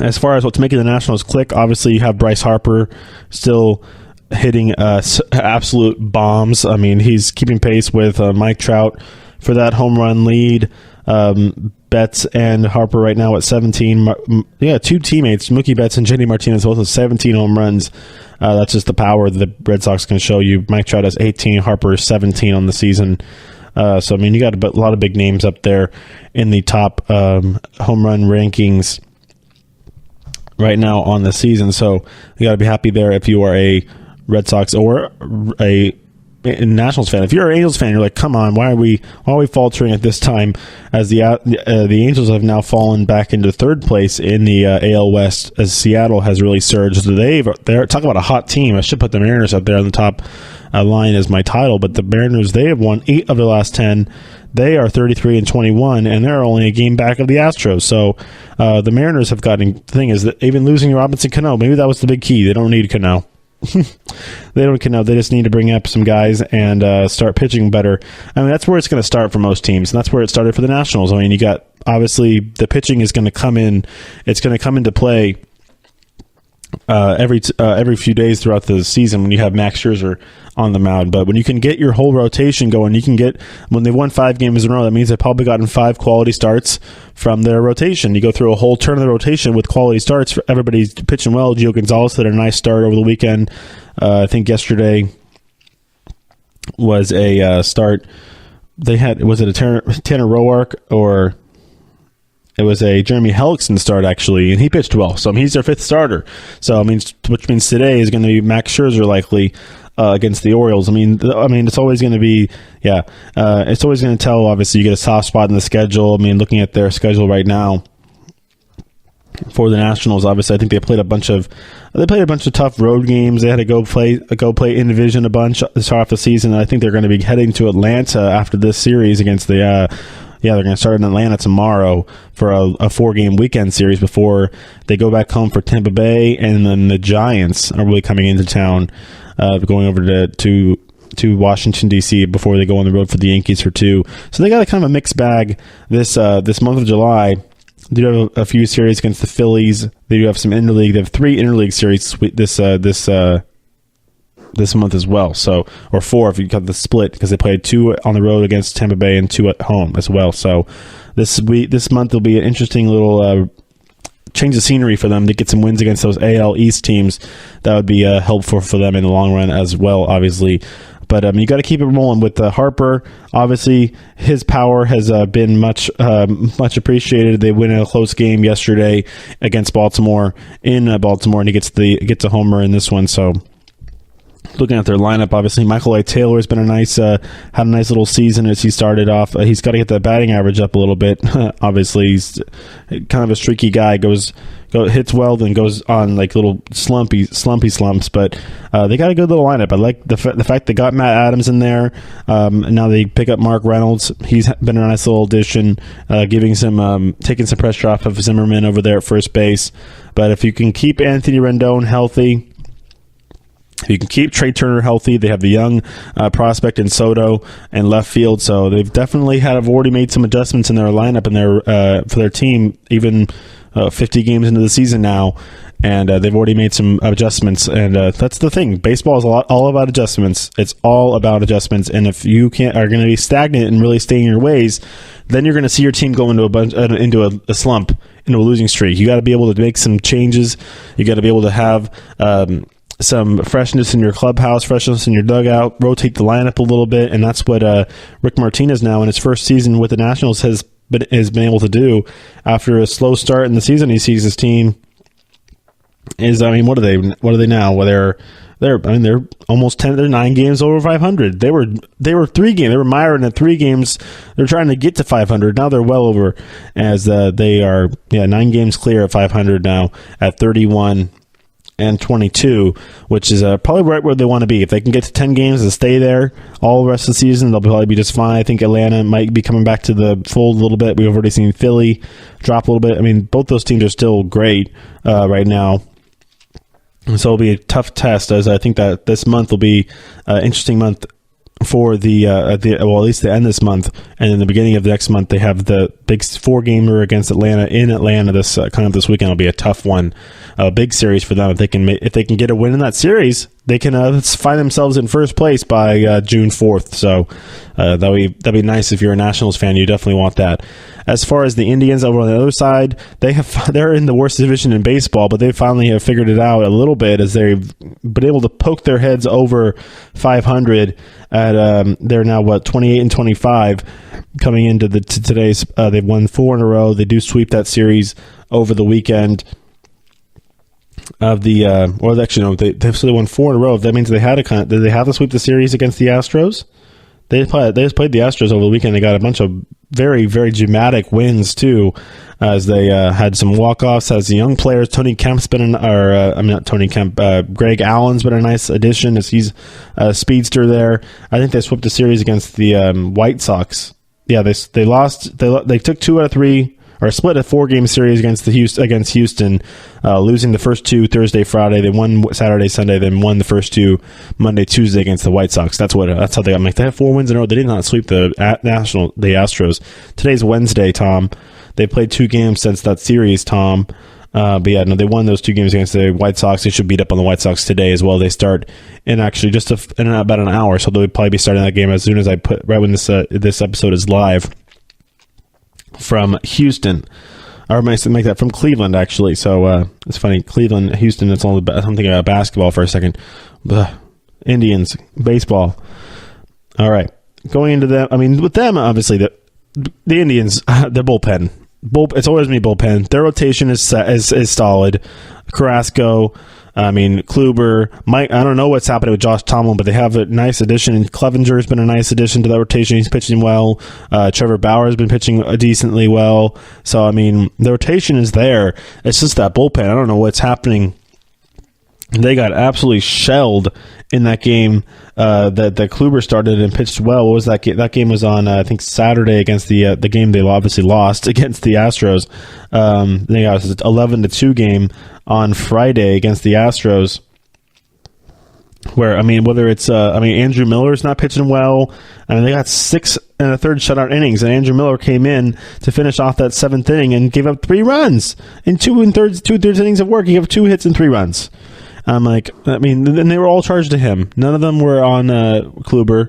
As far as what's making the Nationals click, obviously you have Bryce Harper still hitting absolute bombs. I mean, he's keeping pace with Mike Trout for that home run lead. Betts and Harper right now at 17. 2 teammates, Mookie Betts and JD Martinez, both with 17 home runs. That's just the power the Red Sox can show you. Mike Trout has 18, Harper 17 on the season. So, I mean, you got a lot of big names up there in the top home run rankings right now on the season. So you got to be happy there if you are a Red Sox or a Nationals fan. If you're an Angels fan, you're like, come on, why are we faltering at this time? As the Angels have now fallen back into 3rd place in the AL West, as Seattle has really surged. They're talking about a hot team. I should put the Mariners up there on the top line as my title, but the Mariners, they have won 8 of their last 10. They are 33-21, and they're only a game back of the Astros. So the Mariners have gotten. The thing is that even losing Robinson Cano, maybe that was the big key. They don't need Cano. They don't Cano. They just need to bring up some guys and start pitching better. I mean, that's where it's going to start for most teams, and that's where it started for the Nationals. I mean, you got obviously the pitching is going to come in. It's going to come into play every few days throughout the season when you have Max Scherzer on the mound. But when you can get your whole rotation going, when they won 5 games in a row, that means they've probably gotten 5 quality starts from their rotation. You go through a whole turn of the rotation with quality starts. Everybody's pitching well. Gio Gonzalez had a nice start over the weekend. I think yesterday was a start. Was it a Tanner Roark, or it was a Jeremy Hellickson start, actually, and he pitched well. So he's their 5th starter. So which means today is going to be Max Scherzer likely against the Orioles. It's always going to be, it's always going to tell. Obviously, you get a soft spot in the schedule. Looking at their schedule right now for the Nationals, obviously, I think they played a bunch of tough road games. They had to go play in division a bunch to start off the season. I think they're going to be heading to Atlanta after this series against the. They're going to start in Atlanta tomorrow for a 4-game weekend series before they go back home for Tampa Bay, and then the Giants are really coming into town, going over to Washington, D.C. before they go on the road for the Yankees for 2. So they got a kind of a mixed bag this month of July. They do have a few series against the Phillies. They do have some interleague. They have 3 interleague series this month as well. So, or 4 if you cut the split, because they played 2 on the road against Tampa Bay and 2 at home as well. So this month will be an interesting little change of scenery for them to get some wins against those AL East teams. That would be helpful for them in the long run as well, obviously. But you got to keep it rolling with Harper. Obviously, his power has been much appreciated. They win a close game yesterday against Baltimore in Baltimore, and he gets a homer in this one. So, looking at their lineup, obviously Michael A. Taylor has been had a nice little season as he started off. He's got to get the batting average up a little bit. Obviously, he's kind of a streaky guy. Hits well, then goes on like little slumpy slumps. But they got a good little lineup. I like the fact they got Matt Adams in there. Now they pick up Mark Reynolds. He's been a nice little addition, taking some pressure off of Zimmerman over there at first base. But if you can keep Anthony Rendon healthy, if you can keep Trey Turner healthy, they have the young prospect in Soto and left field. So they've definitely have already made some adjustments in their lineup and for their team, even 50 games into the season now, and they've already made some adjustments. And that's the thing. Baseball is all about adjustments. It's all about adjustments. And if you are going to be stagnant and really stay in your ways, then you're going to see your team go into a slump, into a losing streak. You got to be able to make some changes. You got to be able to have some freshness in your clubhouse, freshness in your dugout, rotate the lineup a little bit, and that's what Rick Martinez now in his first season with the Nationals has been able to do. After a slow start in the season, he sees his team is, what are they now? Well, they're almost 10. They're 9 games over 500. They were 3 games. They were mired at 3 games. They're trying to get to 500. Now they're well over, as they are 9 games clear at 500 now at 31 and 22, which is probably right where they want to be. If they can get to 10 games and stay there all the rest of the season, they'll probably be just fine. I think Atlanta might be coming back to the fold a little bit. We've already seen Philly drop a little bit. Both those teams are still great right now. And so it'll be a tough test, as I think that this month will be an interesting month for at least the end of this month, and in the beginning of the next month they have the big 4-gamer against Atlanta in Atlanta. This weekend will be a tough one, a big series for them. If they can get a win in that series, they can find themselves in first place by June 4th. So that'd be nice. If you're a Nationals fan, you definitely want that. As far as the Indians over on the other side, they're in the worst division in baseball, but they finally have figured it out a little bit, as they've been able to poke their heads over 500 at they're now 28 and 25 coming into today's. They've won 4 in a row. They do sweep that series over the weekend of the they won 4 in a row. That means did they have to sweep the series against the Astros? They just played the Astros over the weekend. They got a bunch of very, very dramatic wins too, as they had some walk-offs. As the young players, Greg Allen's been a nice addition, as he's a speedster there. I think they swept the series against the White Sox. Yeah, they lost. They took 2 out of 3. Or split a 4-game series against Houston, losing the first 2 Thursday, Friday. They won Saturday, Sunday, then won the first 2 Monday, Tuesday against the White Sox. That's how they got. They have 4 wins in a row. They did not sweep the Astros. Today's Wednesday, Tom. They played 2 games since that series, Tom. But yeah, no, they won those 2 games against the White Sox. They should beat up on the White Sox today as well. They start in actually just in about an hour, so they'll probably be starting that game as soon as right when this episode is live from Houston. Or make that from Cleveland, actually. So it's funny, Cleveland, Houston. It's all I'm thinking about basketball for a second. Indians, baseball. All right, going into them. I mean, with them, obviously the Indians, their bullpen. It's always me bullpen. Their rotation is solid. Carrasco, Kluber, Mike. I don't know what's happening with Josh Tomlin, but they have a nice addition. And Clevenger's been a nice addition to that rotation. He's pitching well. Trevor Bauer's been pitching decently well. So the rotation is there. It's just that bullpen. I don't know what's happening. They got absolutely shelled in that game that Kluber started and pitched well. What was that game? That game was on, I think, Saturday against the game they obviously lost against the Astros. They got an 11-2 game on Friday against the Astros. Where, whether it's, Andrew Miller's not pitching well. They got 6 and a third shutout innings, and Andrew Miller came in to finish off that 7th inning and gave up 3 runs in 2 thirds innings of work. He gave 2 hits and 3 runs. And they were all charged to him. None of them were on Kluber.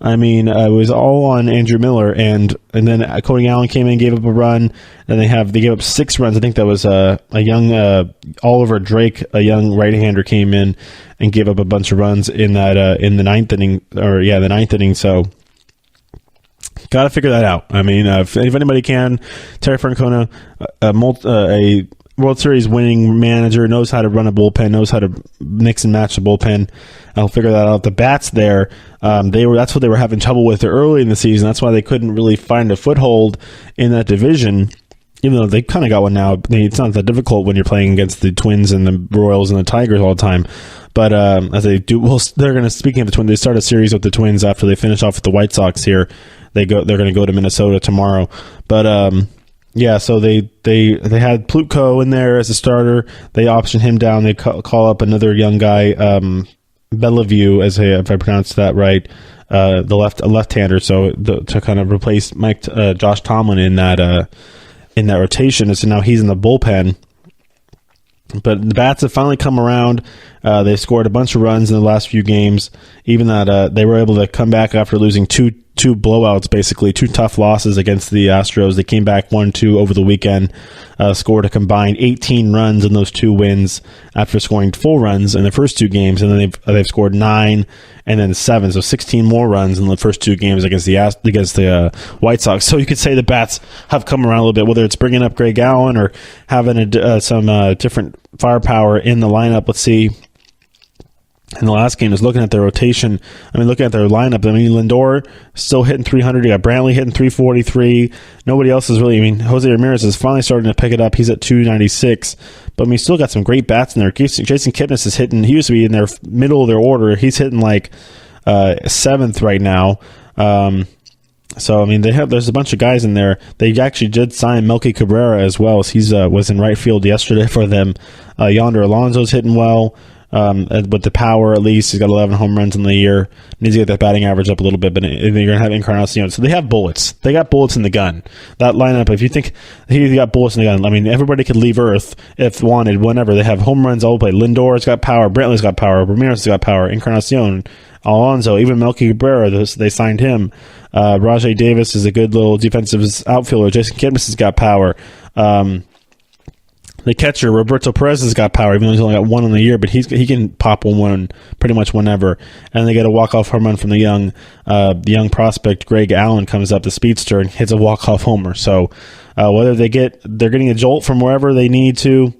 It was all on Andrew Miller, and then Cody Allen came in and gave up a run, and they gave up 6 runs. I think that was a young Oliver Drake, a young right-hander, came in and gave up a bunch of runs in that in the 9th inning, the 9th inning. So got to figure that out. If anybody can, Terry Francona, a World Series winning manager, knows how to run a bullpen, knows how to mix and match the bullpen. I'll figure that out. The bats there, that's what they were having trouble with early in the season. That's why they couldn't really find a foothold in that division, even though they kind of got one now. It's not that difficult when you're playing against the Twins and the Royals and the Tigers all the time. But as they do, they're going to, speaking of the Twins, they start a series with the Twins after they finish off with the White Sox here. They're going to go to Minnesota tomorrow. But yeah, so they had Plutko in there as a starter. They optioned him down. They call up another young guy, Bellevue, if I pronounced that right, the left-hander. So to kind of replace Josh Tomlin in that rotation. And so now he's in the bullpen. But the bats have finally come around. They scored a bunch of runs in the last few games. Even that they were able to come back after losing two blowouts, basically 2 tough losses against the Astros. They came back 1-2 over the weekend, scored a combined 18 runs in those 2 wins after scoring 4 runs in the first 2 games, and then they've scored 9 and then 7, so 16 more runs in the first 2 games against the White Sox. So you could say the bats have come around a little bit, whether it's bringing up Greg Allen or having some different firepower in the lineup. Let's see. In the last game, is looking at their rotation. Looking at their lineup. Lindor still hitting 300. You got Brantley hitting 343. Nobody else is really. Jose Ramirez is finally starting to pick it up. He's at 296. But we still got some great bats in there. Jason Kipnis is hitting. He used to be in their middle of their order. He's hitting like 7th right now. So there's a bunch of guys in there. They actually did sign Melky Cabrera as well. So he was in right field yesterday for them. Yonder Alonso's hitting well. With the power, at least he's got 11 home runs in the year. Needs to get that batting average up a little bit, but you're going to have Encarnacion. So they have bullets. They got bullets in the gun. That lineup, if you think he got bullets in the gun, everybody could leave Earth if wanted, whenever. They have home runs all play. Lindor's got power. Brantley's got power. Ramirez has got power. Encarnacion, Alonso, even Melky Cabrera, they signed him. Rajai Davis is a good little defensive outfielder. Jason Kipnis has got power. The catcher, Roberto Perez, has got power, even though he's only got 1 in the year, but he can pop one pretty much whenever. And they get a walk-off home run from the young prospect, Greg Allen, comes up, the speedster, and hits a walk-off homer. So whether they're getting a jolt from wherever they need to.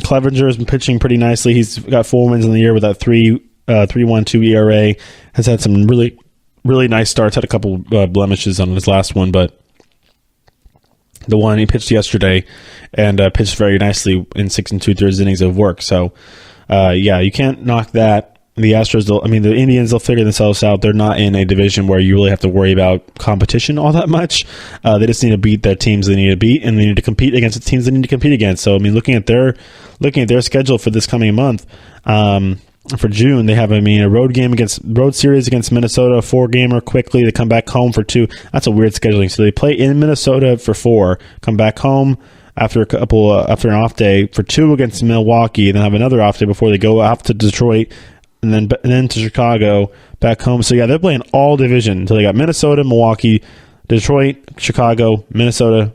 Clevenger has been pitching pretty nicely. He's got 4 wins in the year with that 3.12 ERA. Has had some really, really nice starts. Had a couple blemishes on his last one, but the one he pitched yesterday and pitched very nicely in 6 2/3 innings of work. So, you can't knock that. The Astros, the Indians, they'll figure themselves out. They're not in a division where you really have to worry about competition all that much. They just need to beat their teams they need to beat, and they need to compete against the teams they need to compete against. So, looking at their schedule for this coming month, for June, they have, a road series against Minnesota, a 4-gamer quickly. They come back home for 2. That's a weird scheduling. So they play in Minnesota for 4, come back home after an off day for 2 against Milwaukee, and then have another off day before they go off to Detroit, and then to Chicago, back home. So yeah, they're playing all division. So they got Minnesota, Milwaukee, Detroit, Chicago, Minnesota,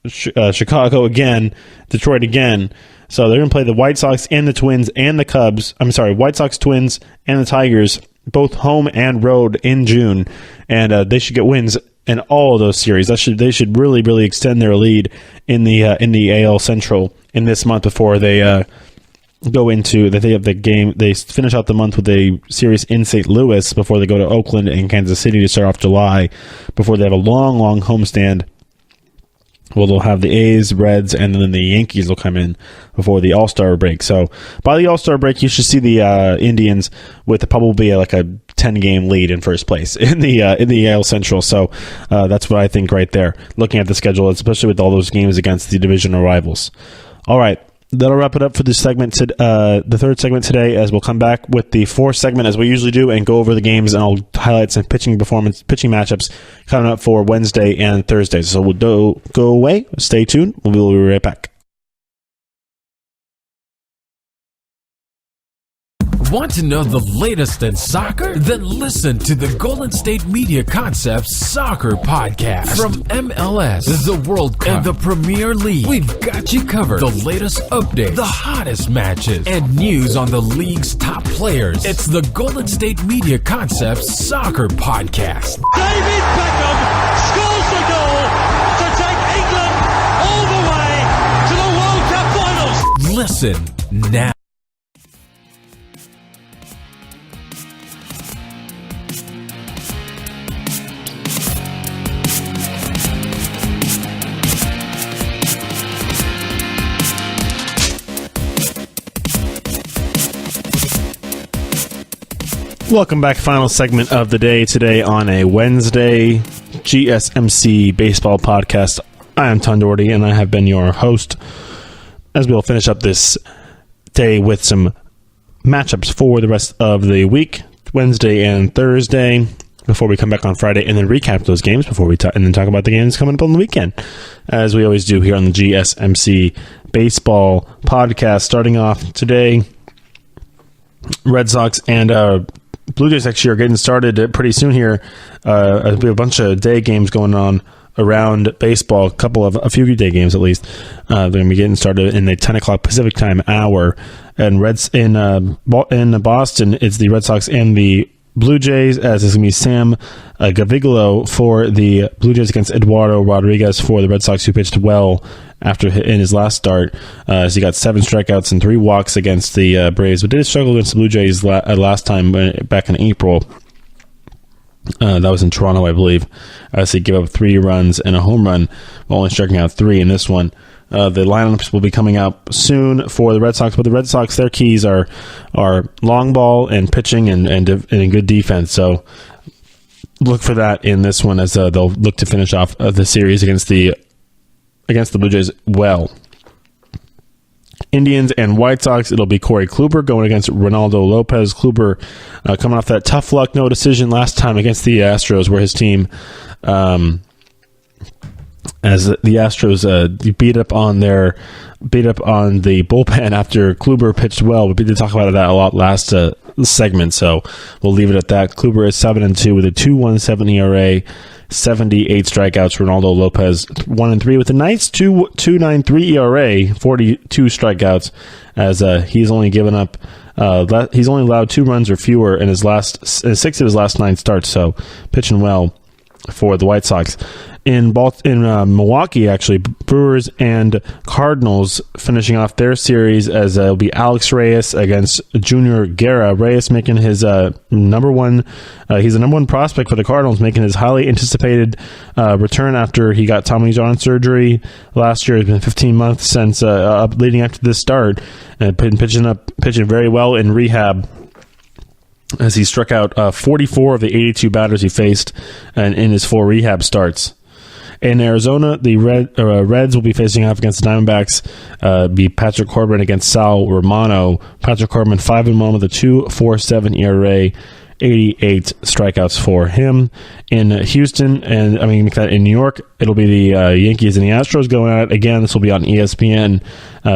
Chicago again, Detroit again. So they're going to play the White Sox and the Twins and the Cubs. I'm sorry, White Sox, Twins, and the Tigers, both home and road in June, and they should get wins in all of those series. They should really, really extend their lead in the AL Central in this month before they go into they have the game. They finish out the month with a series in St. Louis before they go to Oakland and Kansas City to start off July, before they have a long, long homestand. Well, they'll have the A's, Reds, and then the Yankees will come in before the All-Star break. So by the All-Star break, you should see the Indians with probably like a 10-game lead in first place in the AL Central. So that's what I think right there, looking at the schedule, especially with all those games against the divisional rivals. All right. That'll wrap it up for this segment, the third segment today, as we'll come back with the fourth segment as we usually do and go over the games, and I'll highlight some pitching matchups coming up for Wednesday and Thursday. So we'll go away. Stay tuned. We'll be right back. Want to know the latest in soccer? Then listen to the Golden State Media Concepts Soccer Podcast. From MLS, the World Cup, and the Premier League, we've got you covered. The latest updates, the hottest matches, and news on the league's top players. It's the Golden State Media Concepts Soccer Podcast. David Beckham scores the goal to take England all the way to the World Cup finals. Listen now. Welcome back. Final segment of the day today on a Wednesday, GSMC Baseball Podcast. I am Tom Dougherty, and I have been your host as we'll finish up this day with some matchups for the rest of the week, Wednesday and Thursday, before we come back on Friday and then recap those games before we and then talk about the games coming up on the weekend, as we always do here on the GSMC Baseball Podcast. Starting off today, Red Sox and Blue Jays actually are getting started pretty soon here. We have a bunch of day games going on around baseball, a few day games at least. They're going to be getting started in the 10 o'clock Pacific time hour. And in Boston, it's the Red Sox and the Blue Jays, as it's going to be Sam Gaviglio for the Blue Jays against Eduardo Rodriguez for the Red Sox, who pitched well in his last start. So he got 7 strikeouts and 3 walks against the Braves, but did struggle against the Blue Jays last time back in April. That was in Toronto, I believe. So he gave up 3 runs and a home run, while only striking out 3 in this one. The lineups will be coming out soon for the Red Sox, but the Red Sox, their keys are long ball and pitching and good defense. So look for that in this one, as they'll look to finish off the series against the Blue Jays well. Indians and White Sox, it'll be Corey Kluber going against Ronaldo Lopez. Kluber coming off that tough luck no decision last time against the Astros, where his team, as the Astros beat up on the bullpen after Kluber pitched well. We did talk about that a lot last segment, so we'll leave it at that. Kluber is 7-2 with a 2.17 ERA, 78 strikeouts. Ronaldo Lopez 1-3 with a nice 2.93 ERA, 42 strikeouts, as he's only given up. He's only allowed 2 runs or fewer in his 6 of his last 9 starts. So pitching well for the White Sox. In Milwaukee, actually, Brewers and Cardinals finishing off their series, as it'll be Alex Reyes against Junior Guerra. Reyes making his number one. He's the number 1 prospect for the Cardinals, making his highly anticipated return after he got Tommy John surgery last year. It's been 15 months since leading up to this start, and pitching very well in rehab, as he struck out 44 of the 82 batters he faced and in his 4 rehab starts. In Arizona, the Reds will be facing off against the Diamondbacks. Be Patrick Corbin against Sal Romano. Patrick Corbin 5-1 with a 2.47 ERA 88 strikeouts for him. In Houston, and in New York, it'll be the Yankees and the Astros going at it again. This will be on ESPN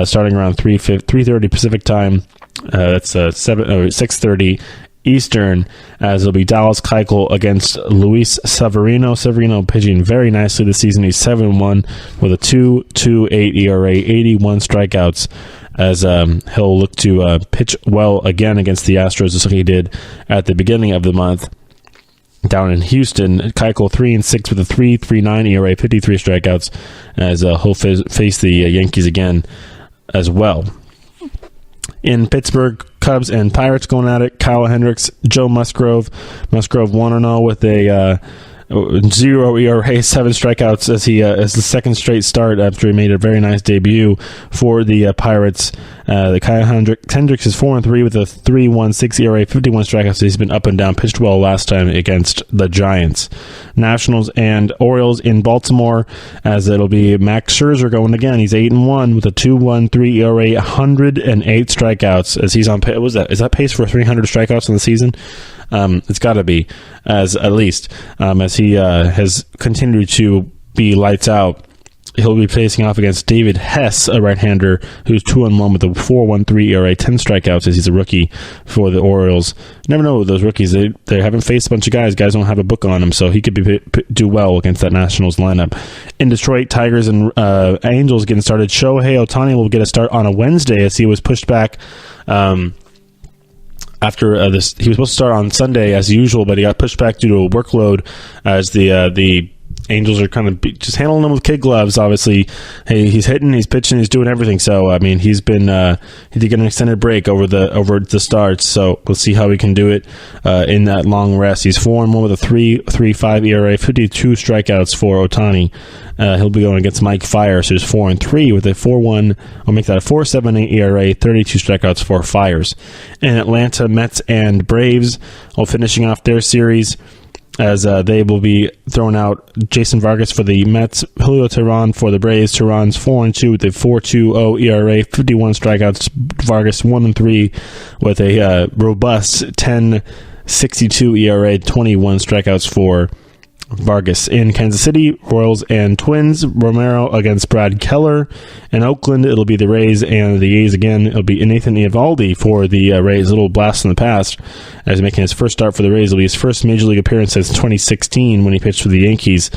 starting around 3:30 Pacific time. That's 6:30 Eastern, as it'll be Dallas Keuchel against Luis Severino. Severino pitching very nicely this season. He's 7-1 with a 2.28 ERA, 81 strikeouts, as he'll look to pitch well again against the Astros, just like he did at the beginning of the month down in Houston. Keuchel 3-6 with a 3.39 ERA, 53 strikeouts, as he'll face the Yankees again as well. In Pittsburgh, Cubs and Pirates going at it. Kyle Hendricks, Joe Musgrove. Musgrove 1-0 with a 0 ERA, 7 strikeouts, as the second straight start after he made a very nice debut for the Pirates. The Kyle Hendricks is 4-3 with a 3.16 ERA, 51 strikeouts. He's been up and down, pitched well last time against the Giants. Nationals and Orioles in Baltimore, as it'll be Max Scherzer going again. He's 8-1 with a 2.13 ERA, 108 strikeouts, as he's on pace. Is that pace for 300 strikeouts in the season? It's got to be, as he has continued to be lights out. He'll be facing off against David Hess, a right-hander who's 2-1 with a 4.13 ERA, 10 strikeouts, as he's a rookie for the Orioles. Never know those rookies; they haven't faced a bunch of guys. Guys don't have a book on them, so he could do well against that Nationals lineup. In Detroit, Tigers and Angels getting started. Shohei Ohtani will get a start on a Wednesday, as he was pushed back. After this, he was supposed to start on Sunday as usual, but he got pushed back due to a workload, as the Angels are kind of just handling him with kid gloves. Obviously, hey, he's hitting, he's pitching, he's doing everything. So he's been he did get an extended break over the starts. So we'll see how he can do it in that long rest. He's 4-1 with a 3.35 ERA, 52 strikeouts for Ohtani. He'll be going against Mike Fiers, who's 4-3 with a 4.1. I'll make that a 4.78 ERA, 32 strikeouts for Fiers. In Atlanta, Mets and Braves, all finishing off their series, as they will be throwing out Jason Vargas for the Mets, Julio Teheran for the Braves. Teheran's 4-2 with a 4.20 ERA, 51 strikeouts. Vargas 1-3 with a robust 10.62 ERA, 21 strikeouts for Vargas. In Kansas City, Royals and Twins, Romero against Brad Keller. In Oakland, it'll be the Rays and the A's again. It'll be Nathan Eovaldi for the Rays. A little blast in the past, as he's making his first start for the Rays. It'll be his first Major League appearance since 2016 when he pitched for the Yankees.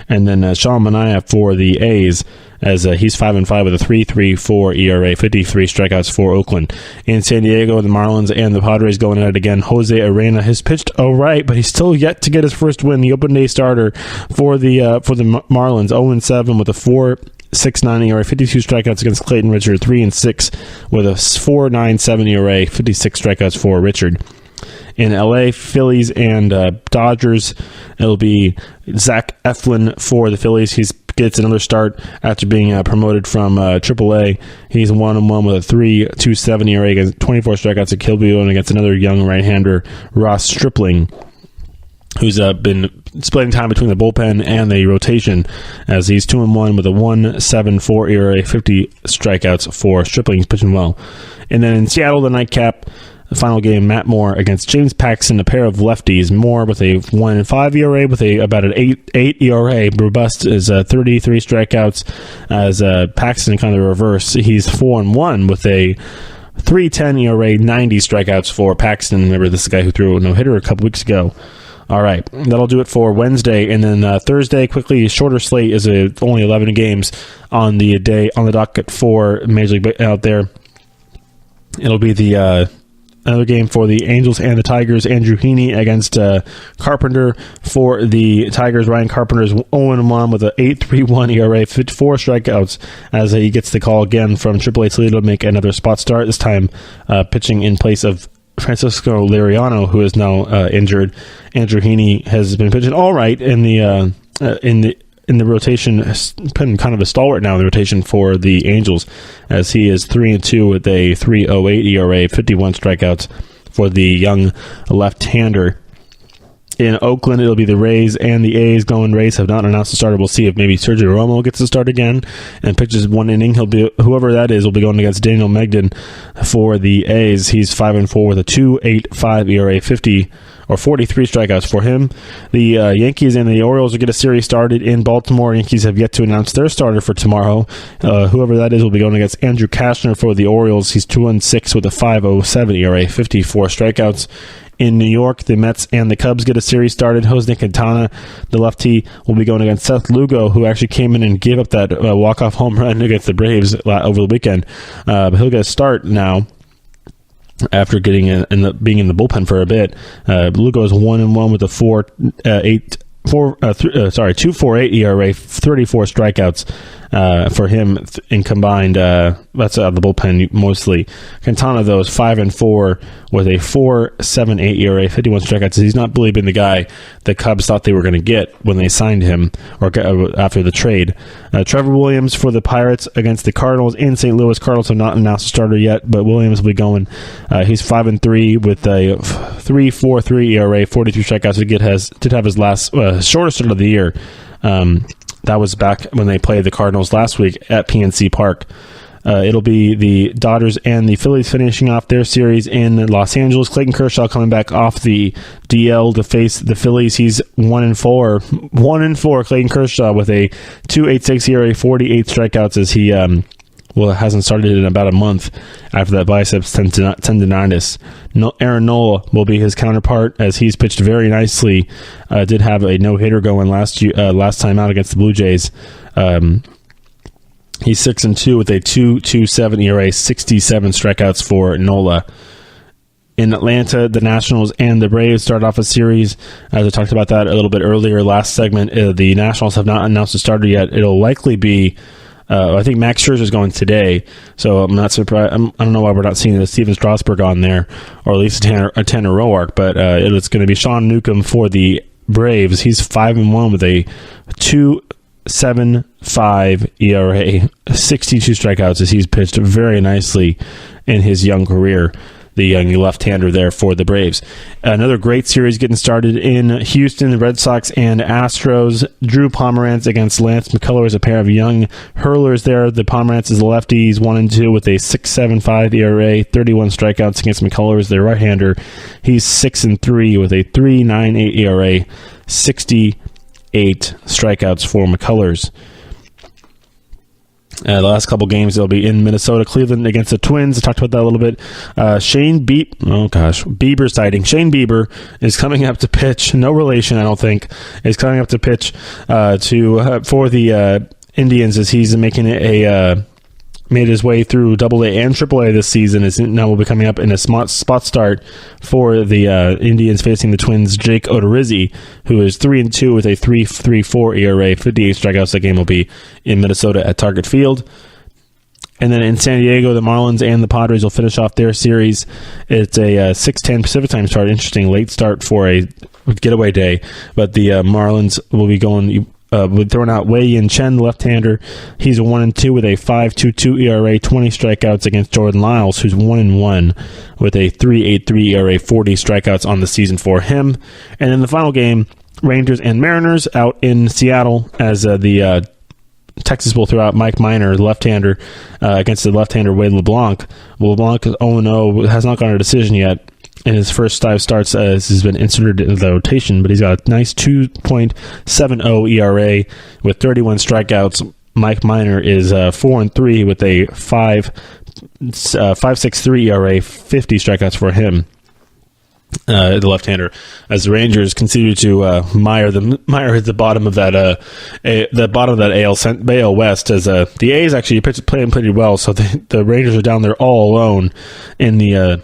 And then Sean Manaea for the A's, as he's 5-5 with a 3.34 ERA, 53 strikeouts for Oakland. In San Diego, the Marlins and the Padres going at it again. Jose Arena has pitched all right, but he's still yet to get his first win. The open day starter for the Marlins, 0-7 with a 4.69 ERA, 52 strikeouts against Clayton Richard, 3-6 with a 4.97 ERA, 56 strikeouts for Richard. In LA, Phillies and Dodgers, it'll be Zach Eflin for the Phillies. He gets another start after being promoted from AAA. He's 1-1 with a 3.27 ERA against 24 strikeouts. He'll be going against another young right-hander, Ross Stripling, who's been splitting time between the bullpen and the rotation, as he's 2-1 with a 1.74 ERA, 50 strikeouts for Stripling. He's pitching well. And then in Seattle, the nightcap, the final game, Matt Moore against James Paxton, a pair of lefties. Moore with a 1.5 ERA with about an 8 ERA. Robust is 33 strikeouts, as Paxton kind of the reverse. He's 4-1 with a 3.10 ERA, 90 strikeouts for Paxton. Remember, this is the guy who threw a no-hitter a couple weeks ago. All right, that'll do it for Wednesday. And then Thursday, quickly, a shorter slate is only 11 games on the docket for Major League out there. It'll be the another game for the Angels and the Tigers. Andrew Heaney against Carpenter for the Tigers. Ryan Carpenter's 0-1 with an 8.31 ERA, 54 strikeouts, as he gets the call again from AAA Toledo to make another spot start, this time pitching in place of Francisco Liriano, who is now injured. Andrew Heaney has been pitching all right in the rotation, has been kind of a stalwart now in the rotation for the Angels, as he is 3-2 with a 3.08 ERA, 51 strikeouts for the young left-hander. In Oakland, it'll be the Rays and the A's going. Rays have not announced the starter. We'll see if maybe Sergio Romo gets to start again and pitches one inning. Whoever that is will be going against Daniel Megden for the A's. He's 5-4 with a 2.85 ERA, 50 or 43 strikeouts for him. The Yankees and the Orioles will get a series started in Baltimore. Yankees have yet to announce their starter for tomorrow. Whoever that is will be going against Andrew Kashner for the Orioles. He's 2-6 with a 5.07 ERA, 54 strikeouts. In New York, the Mets and the Cubs get a series started. Jose Quintana, the lefty, will be going against Seth Lugo, who actually came in and gave up that walk-off home run against the Braves over the weekend. But he'll get a start now after getting being in the bullpen for a bit. Lugo is 1-1 with a 2.48 ERA, 34 strikeouts for him in combined. That's out of the bullpen mostly. Quintana, though, is 5-4 with a 4.78 ERA, 51 strikeouts. He's not really been the guy the Cubs thought they were going to get when they signed him or after the trade. Trevor Williams for the Pirates against the Cardinals in St. Louis. Cardinals have not announced a starter yet, but Williams will be going. He's 5-3 with a 3.43 ERA, 43 strikeouts. He did have his last shortest start of the year. That was back when they played the Cardinals last week at PNC Park. It'll be the Dodgers and the Phillies finishing off their series in Los Angeles. Clayton Kershaw coming back off the DL to face the Phillies. He's 1-4. 1-4, Clayton Kershaw with a 2.86 ERA, 48 strikeouts as he hasn't started in about a month after that biceps tendonitis. Aaron Nola will be his counterpart as he's pitched very nicely. Did have a no-hitter going last time out against the Blue Jays. He's 6-2 with a 2.27 ERA, 67 strikeouts for Nola. In Atlanta, the Nationals and the Braves start off a series. As I talked about that a little bit earlier last segment, the Nationals have not announced a starter yet. It'll likely be I think Max Scherzer is going today, so I'm not surprised. I don't know why we're not seeing Steven Strasburg on there, or at least a Tanner Roark, but it's going to be Sean Newcomb for the Braves. He's 5-1 with a 2.75 ERA, 62 strikeouts as he's pitched very nicely in his young career. The young left-hander there for the Braves. Another great series getting started in Houston, the Red Sox and Astros. Drew Pomeranz against Lance McCullers, a pair of young hurlers there. The Pomeranz is the lefty. He's 1-2 with a 6.75 ERA, 31 strikeouts against McCullers, their right-hander. He's 6-3 with a 3.98 ERA, 68 strikeouts for McCullers. The last couple games, they'll be in Minnesota, Cleveland against the Twins. I talked about that a little bit. Bieber sighting. Shane Bieber is coming up to pitch. No relation, I don't think. Is coming up to pitch for the Indians as he's made his way through AA and AAA this season. Now will be coming up in a spot start for the Indians facing the Twins. Jake Odorizzi, who is 3-2 with a 3.34 ERA, 58 strikeouts. That game will be in Minnesota at Target Field. And then in San Diego, the Marlins and the Padres will finish off their series. It's a 6:10 Pacific time start. Interesting late start for a getaway day. But the Marlins will be going... throwing out Wei-Yin Chen, the left-hander. He's 1-2 with a 5.22 ERA, 20 strikeouts against Jordan Lyles, who's 1-1 with a 3.83 ERA, 40 strikeouts on the season for him. And in the final game, Rangers and Mariners out in Seattle as the Texas will throw out Mike Minor, the left-hander, against the left-hander Wade LeBlanc. LeBlanc is 0-0, has not gotten a decision yet. In his first 5 starts, has been inserted into the rotation, but he's got a nice 2.70 ERA with 31 strikeouts. Mike Minor is 4-3 with a 5.63 ERA, 50 strikeouts for him. The left-hander, as the Rangers continue to mire at the bottom of that AL West, as the A's actually playing pretty well, so the Rangers are down there all alone in the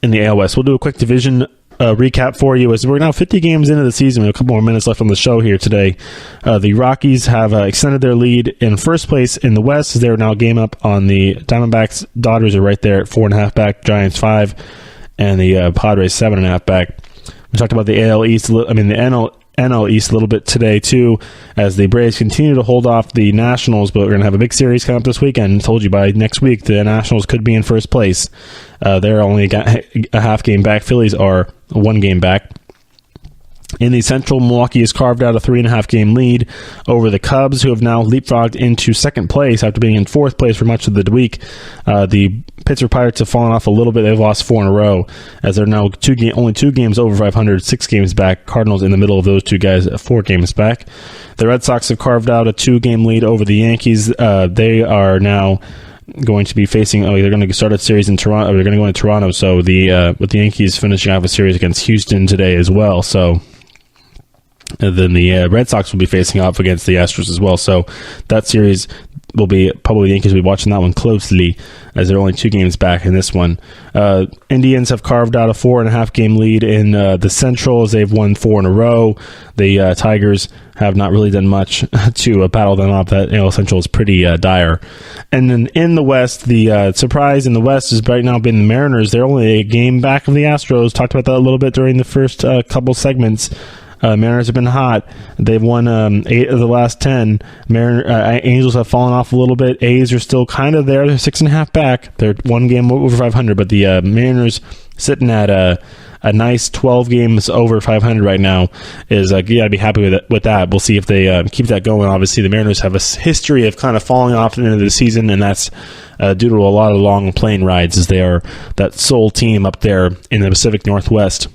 AL West. We'll do a quick division recap for you as we're now 50 games into the season. We have a couple more minutes left on the show here today. The Rockies have extended their lead in first place in the West. They're now game up on the Diamondbacks. Dodgers are right there at 4.5 back. Giants 5, and the Padres 7.5 back. We talked about the NL East a little bit today too, as the Braves continue to hold off the Nationals, but we're going to have a big series coming up this weekend. I told you by next week the Nationals could be in first place. They're only a half game back. Phillies are 1 game back. In the Central, Milwaukee has carved out a 3.5-game lead over the Cubs, who have now leapfrogged into second place after being in fourth place for much of the week. The Pittsburgh Pirates have fallen off a little bit. They've lost 4 in a row, as they're now only 2 games over 500, 6 games back. Cardinals in the middle of those 2 guys, 4 games back. The Red Sox have carved out a 2-game lead over the Yankees. They are now going to be facing. They're going to start a series in Toronto. They're going to go into Toronto. So with the Yankees finishing off a series against Houston today as well. So. And then the Red Sox will be facing off against the Astros as well. So that series will be probably the Yankees will be watching that one closely, as they're only 2 games back in this one. Indians have carved out a 4.5-game lead in the Central, as they've won 4 in a row. The Tigers have not really done much to battle them off. That AL Central is pretty dire. And then in the West, the surprise in the West has right now been the Mariners. They're only a game back of the Astros. Talked about that a little bit during the first couple segments. Mariners have been hot. They've won 8 of the last 10. Angels have fallen off a little bit. A's are still kind of there. They're 6.5 back. They're 1 game over 500. But the Mariners sitting at a nice 12 games over 500 right now is you got to be happy with that. We'll see if they keep that going. Obviously, the Mariners have a history of kind of falling off at the end of the season, and that's due to a lot of long plane rides, as they are that sole team up there in the Pacific Northwest.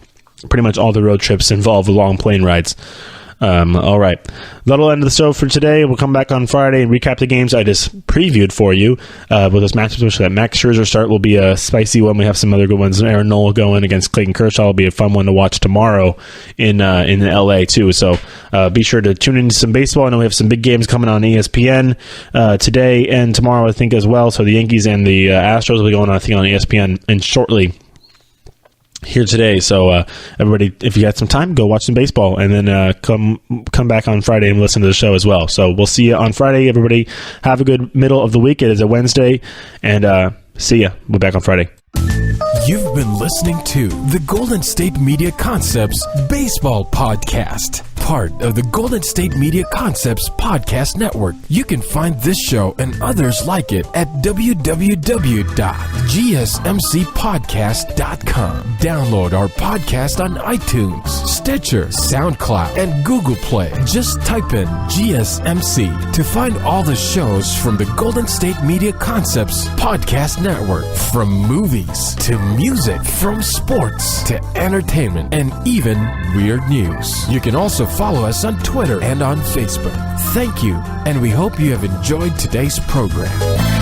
Pretty much all the road trips involve long plane rides. All right. That'll end the show for today. We'll come back on Friday and recap the games I just previewed for you. With this matchup, especially that Max Scherzer start will be a spicy one. We have some other good ones. Aaron Nola going against Clayton Kershaw will be a fun one to watch tomorrow in LA too. So be sure to tune into some baseball. I know we have some big games coming on ESPN today and tomorrow, I think, as well. So the Yankees and the Astros will be going on, I think, on ESPN and shortly here today. So everybody, if you got some time, go watch some baseball, and then come back on Friday and listen to the show as well. So we'll see you on Friday. Everybody have a good middle of the week. It is a Wednesday, and see ya. We'll be back on Friday. You've been listening to the Golden State Media Concepts Baseball Podcast, part of the Golden State Media Concepts Podcast Network. You can find this show and others like it at www.gsmcpodcast.com. Download our podcast on iTunes, Stitcher, SoundCloud, and Google Play. Just type in GSMC to find all the shows from the Golden State Media Concepts Podcast Network. From movies to music, from sports to entertainment, and even weird news. You can also follow us on Twitter and on Facebook. Thank you, and we hope you have enjoyed today's program.